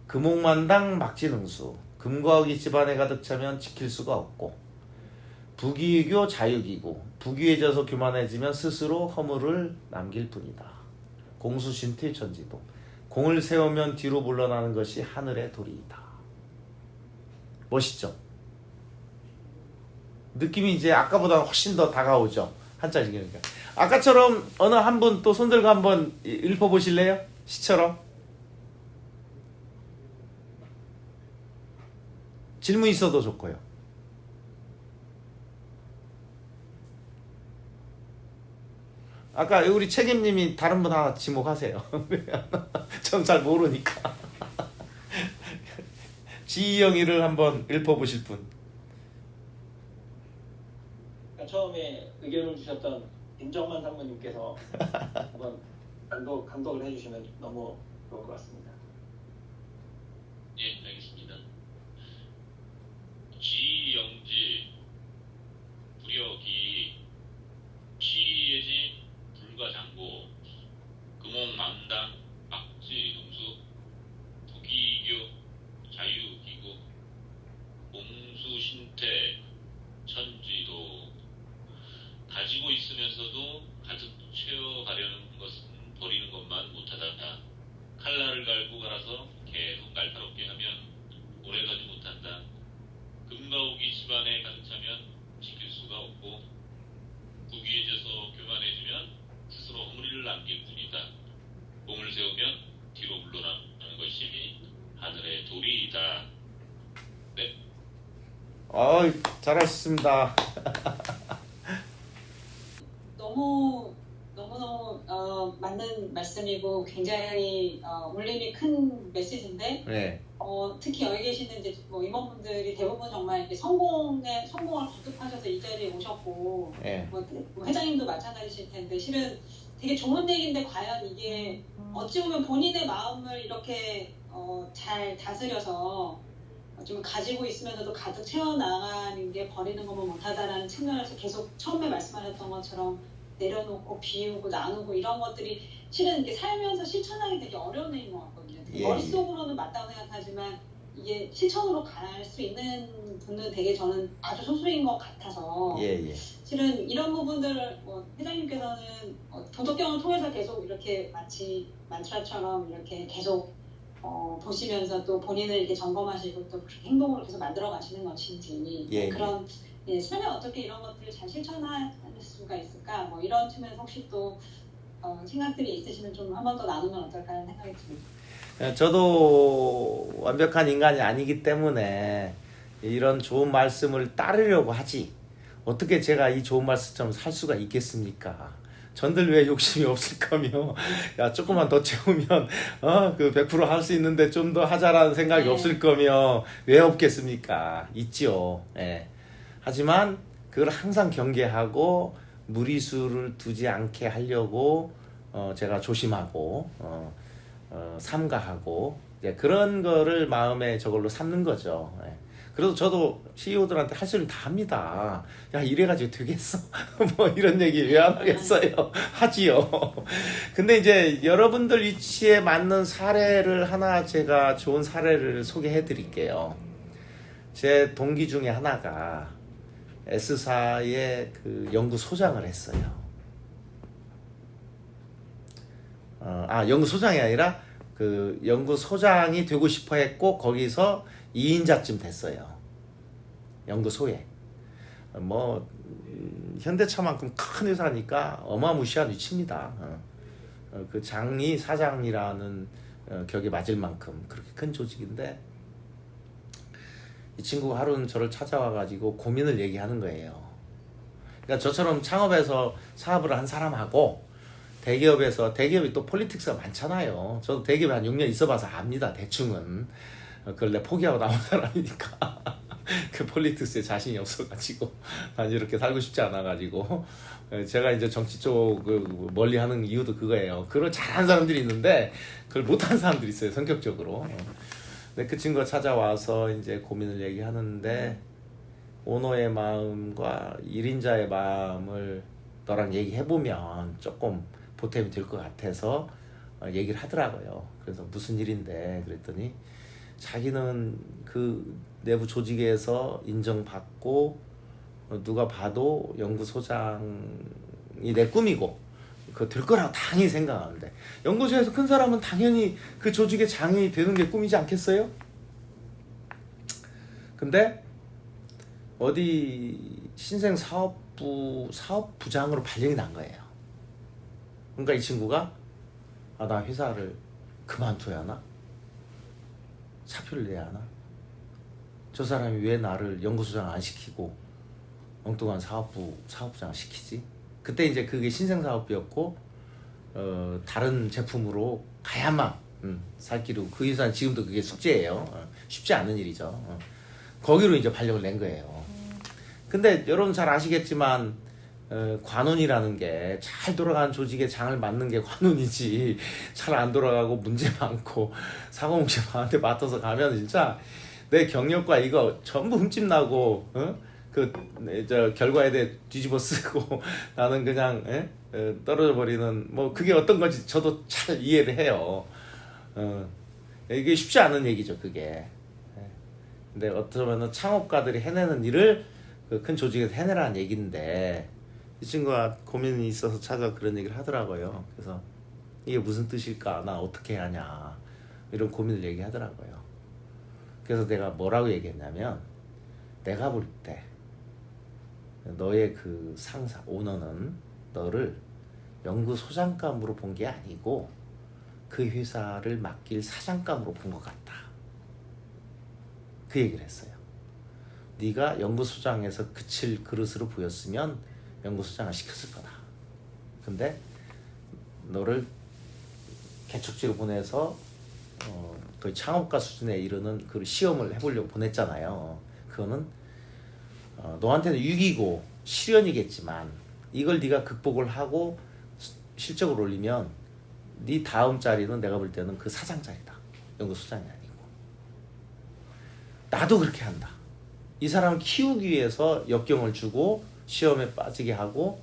Speaker 1: 금옥만당 막지능수. 금과 옥이 집안에 가득 차면 지킬 수가 없고 부귀유교 자유기고 부귀해져서 교만해지면 스스로 허물을 남길 뿐이다. 공수신태 천지도. 공을 세우면 뒤로 물러나는 것이 하늘의 도리이다. 멋있죠? 느낌이 이제 아까보다 훨씬 더 다가오죠. 한자지니까. 아까처럼 어느 한 분 또 손들고 한번 읽어보실래요? 시처럼. 질문 있어도 좋고요. 아까 우리 책임님이 다른 분 하나 지목하세요. 전 잘 모르니까. 지영이를 한번 읽어보실 분.
Speaker 5: 처음에 의견을 주셨던 김정만 상무님께서 한번 감독을 해주시면 너무 좋을 것 같습니다.
Speaker 2: 예, 알겠습니다. 지영지 부력이 취예지 불가장고 금옥만당 막지능수 부귀교 자유기구 공수신태 천지도 가지고 있으면서도 가득 채워가려는 것은 버리는 것만 못하다. 칼날을 갈고 갈아서 계속 날카롭게 하면 오래가지 못한다. 금과 옥이 집안에 가득 차면 지킬 수가 없고 부귀해져서 교만해지면 스스로 허물을 남길 뿐이다. 공을 세우면 뒤로 물러나는 것이 하늘의 도리이다. 네.
Speaker 1: 잘하셨습니다.
Speaker 3: 너무너무 맞는 말씀이고 굉장히 울림이 큰 메시지인데
Speaker 1: 네.
Speaker 3: 특히 여기 계시는 이제 뭐 임원분들이 대부분 정말 이렇게 성공을 거듭하셔서 이 자리에 오셨고
Speaker 1: 네.
Speaker 3: 뭐 회장님도 마찬가지실 텐데 실은 되게 좋은 얘기인데 과연 이게 어찌 보면 본인의 마음을 이렇게 잘 다스려서 좀 가지고 있으면서도 가득 채워나가는 게 버리는 것만 못하다라는 측면에서 계속 처음에 말씀하셨던 것처럼 내려놓고 비우고 나누고 이런 것들이 실은 이렇게 살면서 실천하기 되게 어려운 일인 것 같거든요.
Speaker 1: 예,
Speaker 3: 머릿속으로는 맞다고 생각하지만 이게 실천으로 갈 수 있는 분은 되게 저는 아주 소수인 것 같아서 실은 이런 부분들을 회장님께서는 도덕경을 통해서 계속 이렇게 마치 만트라처럼 이렇게 계속 보시면서 또 본인을 이렇게 점검하시고 또 그렇게 행동을 계속 만들어 가시는 것인지 그런 삶에 어떻게 이런 것들을 잘 실천할 수가 있을까 뭐 이런 측면에서 혹시 또 생각들이 있으시면 좀 한 번 더 나누면 어떨까 하는 생각이 듭니다.
Speaker 1: 저도 완벽한 인간이 아니기 때문에 이런 좋은 말씀을 따르려고 하지 어떻게 제가 이 좋은 말씀처럼 살 수가 있겠습니까? 전들 왜 욕심이 없을 거며 야 조금만 더 채우면 그 100% 할 수 있는데 좀 더 하자라는 생각이 없을 거며 왜 없겠습니까? 있죠. 하지만 그걸 항상 경계하고 무리수를 두지 않게 하려고 제가 조심하고 삼가하고 이제 그런 거를 마음에 저걸로 삼는 거죠. 그래서 저도 CEO들한테 할 소리는 다 합니다. 야 이래가지고 되겠어? 뭐 이런 얘기 왜 안 하겠어요? 하지요. 근데 이제 여러분들 위치에 맞는 사례를 하나 제가 좋은 사례를 소개해 드릴게요. 제 동기 중에 하나가 S사의 그 연구소장을 했어요. 연구소장이 아니라 그 연구소장이 되고 싶어 했고 거기서 2인자쯤 됐어요. 연구소에. 현대차만큼 큰 회사니까 어마무시한 위치입니다. 그 장이 사장이라는 격에 맞을 만큼 그렇게 큰 조직인데 이 친구가 하루는 저를 찾아와가지고 고민을 얘기하는 거예요. 그러니까 저처럼 창업해서 사업을 한 사람하고 대기업이 또 폴리틱스가 많잖아요. 저도 대기업에 한 6년 있어봐서 압니다. 대충은. 그걸 내 포기하고 나온 사람이니까. 그 폴리틱스에 자신이 없어가지고 난 이렇게 살고 싶지 않아가지고 제가 이제 정치 쪽 멀리 하는 이유도 그거예요. 그걸 잘하는 사람들이 있는데 그걸 못하는 사람들이 있어요. 성격적으로. 근데 그 친구가 찾아와서 이제 고민을 얘기하는데 오너의 마음과 1인자의 마음을 너랑 얘기해보면 조금 보탬이 될 것 같아서 얘기를 하더라고요. 그래서 무슨 일인데 그랬더니 자기는 그 내부 조직에서 인정받고 누가 봐도 연구소장이 내 꿈이고 그 될 거라고 당연히 생각하는데 연구소에서 큰 사람은 당연히 그 조직의 장이 되는 게 꿈이지 않겠어요? 근데 어디 신생 사업부장으로 발령이 난 거예요. 그러니까 이 친구가 나 회사를 그만둬야 하나? 사표를 내야 하나? 저 사람이 왜 나를 연구소장 안 시키고 엉뚱한 사업부장을 시키지? 그때 이제 그게 신생사업부였고 다른 제품으로 가야만 살 길이고 그 회사는 지금도 그게 숙제예요. 쉽지 않은 일이죠. 거기로 이제 발령을 낸 거예요. 근데 여러분 잘 아시겠지만 관운이라는 게 잘 돌아가는 조직의 장을 맡는 게 관운이지 잘 안 돌아가고 문제 많고 사고뭉치 많은데 맡아서 가면 진짜 내 경력과 이거 전부 흠집 나고 결과에 대해 뒤집어 쓰고 나는 그냥 떨어져 버리는 뭐 그게 어떤 건지 저도 잘 이해를 해요. 이게 쉽지 않은 얘기죠 그게. 근데 어쩌면은 창업가들이 해내는 일을 그 큰 조직에서 해내라는 얘기인데 이 친구가 고민이 있어서 찾아 그런 얘기를 하더라고요. 그래서 이게 무슨 뜻일까? 나 어떻게 하냐 이런 고민을 얘기하더라고요. 그래서 내가 뭐라고 얘기했냐면 내가 볼 때 너의 그 상사 오너는 너를 연구소장감으로 본 게 아니고 그 회사를 맡길 사장감으로 본 것 같다. 그 얘기를 했어요. 네가 연구소장에서 그칠 그릇으로 보였으면 연구소장을 시켰을 거다. 근데 너를 개척지로 보내서 거의 창업가 수준에 이르는 그 시험을 해보려고 보냈잖아요. 그거는 너한테는 위기고 시련이겠지만 이걸 네가 극복을 하고 실적을 올리면 네 다음 자리는 내가 볼 때는 그 사장 자리다. 연구소장이 아니고. 나도 그렇게 한다. 이 사람을 키우기 위해서 역경을 주고 시험에 빠지게 하고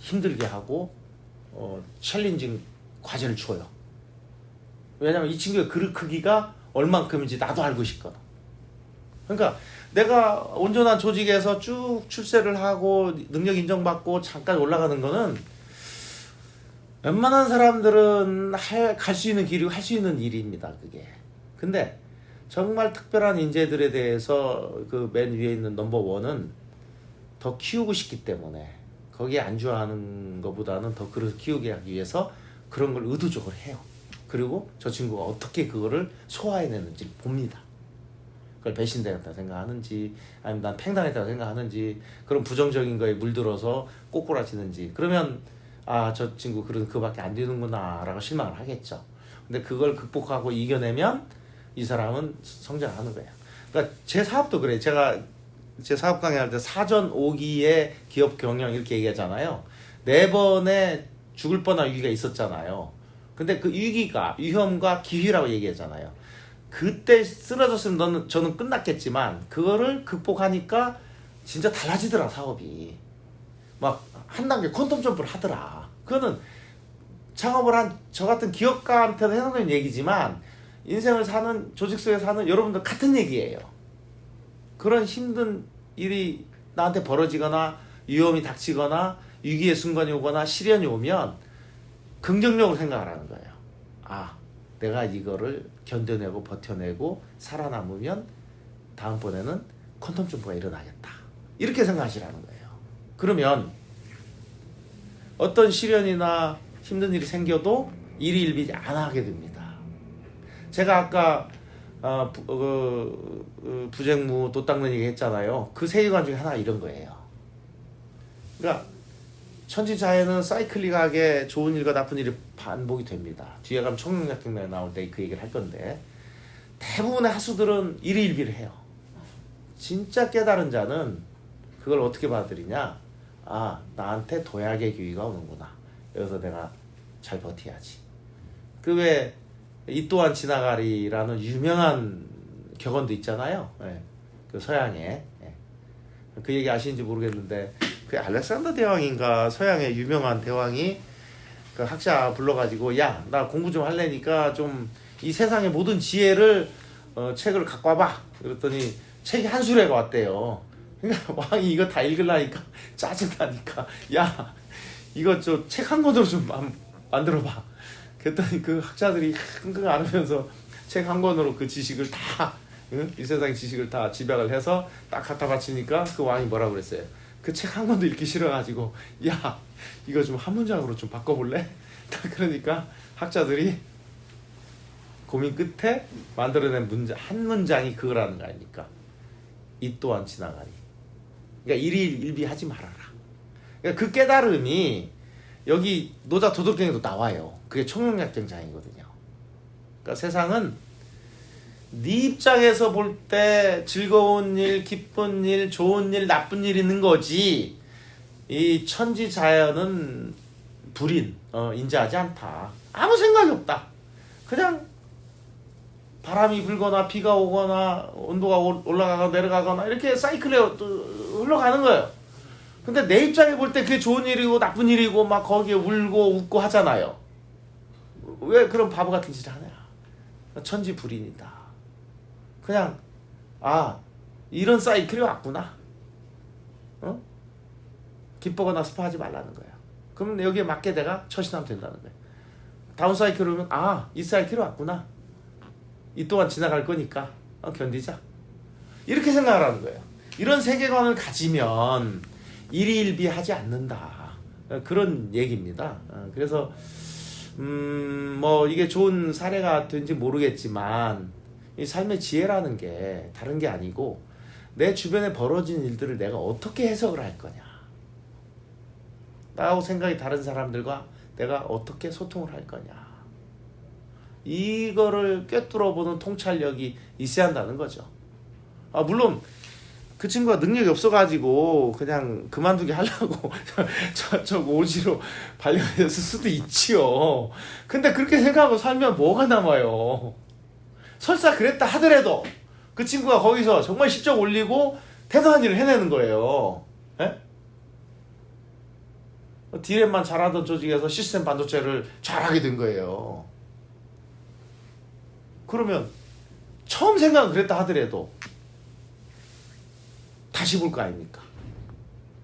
Speaker 1: 힘들게 하고 챌린징 과제를 줘요. 왜냐면 이 친구의 그릇 크기가 얼만큼인지 나도 알고 싶거든. 그러니까 내가 온전한 조직에서 쭉 출세를 하고 능력 인정받고 잠깐 올라가는 거는 웬만한 사람들은 갈 수 있는 길이고 할 수 있는 일입니다. 그게. 근데 정말 특별한 인재들에 대해서 그 맨 위에 있는 넘버원은 더 키우고 싶기 때문에 거기에 안주하는 것보다는 더 그릇 키우게 하기 위해서 그런 걸 의도적으로 해요. 그리고 저 친구가 어떻게 그거를 소화해내는지 봅니다. 그걸 배신당했다고 생각하는지 아니면 난 팽당했다고 생각하는지 그런 부정적인 거에 물들어서 꼬꾸라지는지 그러면 저 친구 그밖에 안 되는구나 라고 실망을 하겠죠. 근데 그걸 극복하고 이겨내면 이 사람은 성장하는 거예요. 그러니까 제 사업도 그래요. 제가 제 사업 강의할 때 사전 5기의 기업 경영 이렇게 얘기하잖아요. 4번의 죽을 뻔한 위기가 있었잖아요. 근데 그 위험과 기회라고 얘기하잖아요. 그때 쓰러졌으면 저는 끝났겠지만 그거를 극복하니까 진짜 달라지더라 사업이. 막 한 단계 퀀텀 점프를 하더라. 그거는 창업을 한 저 같은 기업가한테는 해당되는 얘기지만 인생을 사는 조직 속에 사는 여러분들 같은 얘기예요. 그런 힘든 일이 나한테 벌어지거나 위험이 닥치거나 위기의 순간이 오거나 시련이 오면 긍정적으로 생각하라는 거예요. 내가 이거를 견뎌내고 버텨내고 살아남으면 다음번에는 퀀텀 점프가 일어나겠다. 이렇게 생각하시라는 거예요. 그러면 어떤 시련이나 힘든 일이 생겨도 일이 일비지 안 하게 됩니다. 제가 아까 부쟁무 돛 닦는 얘기 했잖아요. 그 세계관 중에 하나가 이런 거예요. 그러니까 천지자연은 사이클릭하게 좋은 일과 나쁜 일이 반복이 됩니다. 뒤에 가면 청룡약경에 나올 때 그 얘기를 할 건데 대부분의 하수들은 일희일비를 해요. 진짜 깨달은 자는 그걸 어떻게 받아들이냐? 아, 나한테 도약의 기회가 오는구나. 여기서 내가 잘 버텨야지. 그 외에 이 또한 지나가리라는 유명한 격언도 있잖아요. 예, 그 서양에. 예. 그 얘기 아시는지 모르겠는데 그 알렉산더 대왕인가 서양의 유명한 대왕이 그 학자 불러가지고 야, 나 공부 좀 할래니까 좀 이 세상의 모든 지혜를 책을 갖고 와봐. 그랬더니 책이 한 수레가 왔대요. 그러니까 왕이 이거 다 읽으려니까 짜증나니까 야, 이거 저 책 한 권으로 좀 만들어봐. 그랬더니 그 학자들이 흥흥 앓으면서 책 한 권으로 그 지식을 다, 이 세상의 지식을 다 집약을 해서 딱 갖다 바치니까 그 왕이 뭐라고 그랬어요? 그 책 한 권도 읽기 싫어가지고 야, 이거 좀 한 문장으로 좀 바꿔볼래? 딱 그러니까 학자들이 고민 끝에 만들어낸 한 문장이 그거라는 거 아닙니까? 이 또한 지나가리. 그러니까 일희일비 하지 말아라. 그러니까 그 깨달음이 여기 노자 도덕경에도 나와요. 그게 청룡약경장이거든요. 그러니까 세상은 네 입장에서 볼 때 즐거운 일, 기쁜 일, 좋은 일, 나쁜 일 있는 거지. 이 천지자연은 불인, 인자하지 않다. 아무 생각이 없다. 그냥 바람이 불거나 비가 오거나 온도가 올라가거나 내려가거나 이렇게 사이클에 흘러가는 거예요. 근데 내 입장에 볼 때 그게 좋은 일이고 나쁜 일이고 막 거기에 울고 웃고 하잖아요. 왜 그런 바보 같은 짓을 하냐. 천지불인이다. 그냥 아, 이런 사이클이 왔구나. 기쁘거나 슬퍼하지 말라는 거예요. 그럼 여기에 맞게 내가 처신하면 된다는 거예요. 다운 사이클 오면 아, 이 사이클이 왔구나. 이 또한 지나갈 거니까 견디자. 이렇게 생각을 하는 거예요. 이런 세계관을 가지면 일희일비하지 않는다. 그런 얘기입니다. 그래서 뭐 이게 좋은 사례가 된지 모르겠지만 이 삶의 지혜라는 게 다른 게 아니고 내 주변에 벌어진 일들을 내가 어떻게 해석을 할 거냐. 나하고 생각이 다른 사람들과 내가 어떻게 소통을 할 거냐. 이거를 꿰뚫어보는 통찰력이 있어야 한다는 거죠. 물론 그 친구가 능력이 없어가지고 그냥 그만두게 하려고 저쪽 오지로 발령했을 수도 있지요. 근데 그렇게 생각하고 살면 뭐가 남아요. 설사 그랬다 하더라도 그 친구가 거기서 정말 실적 올리고 대단한 일을 해내는 거예요. 에? 디램만 잘하던 조직에서 시스템 반도체를 잘하게 된 거예요. 그러면 처음 생각은 그랬다 하더라도 다시 볼 거 아닙니까?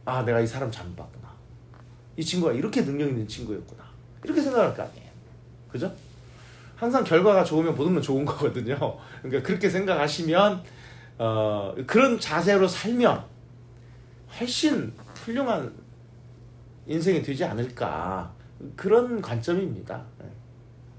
Speaker 1: 아, 내가 이 사람 잘못 봤구나. 이 친구가 이렇게 능력 있는 친구였구나. 이렇게 생각할 거 아니에요. 그죠? 항상 결과가 좋으면 모든 건 좋은 거거든요. 그러니까 그렇게 생각하시면 그런 자세로 살면 훨씬 훌륭한 인생이 되지 않을까. 그런 관점입니다.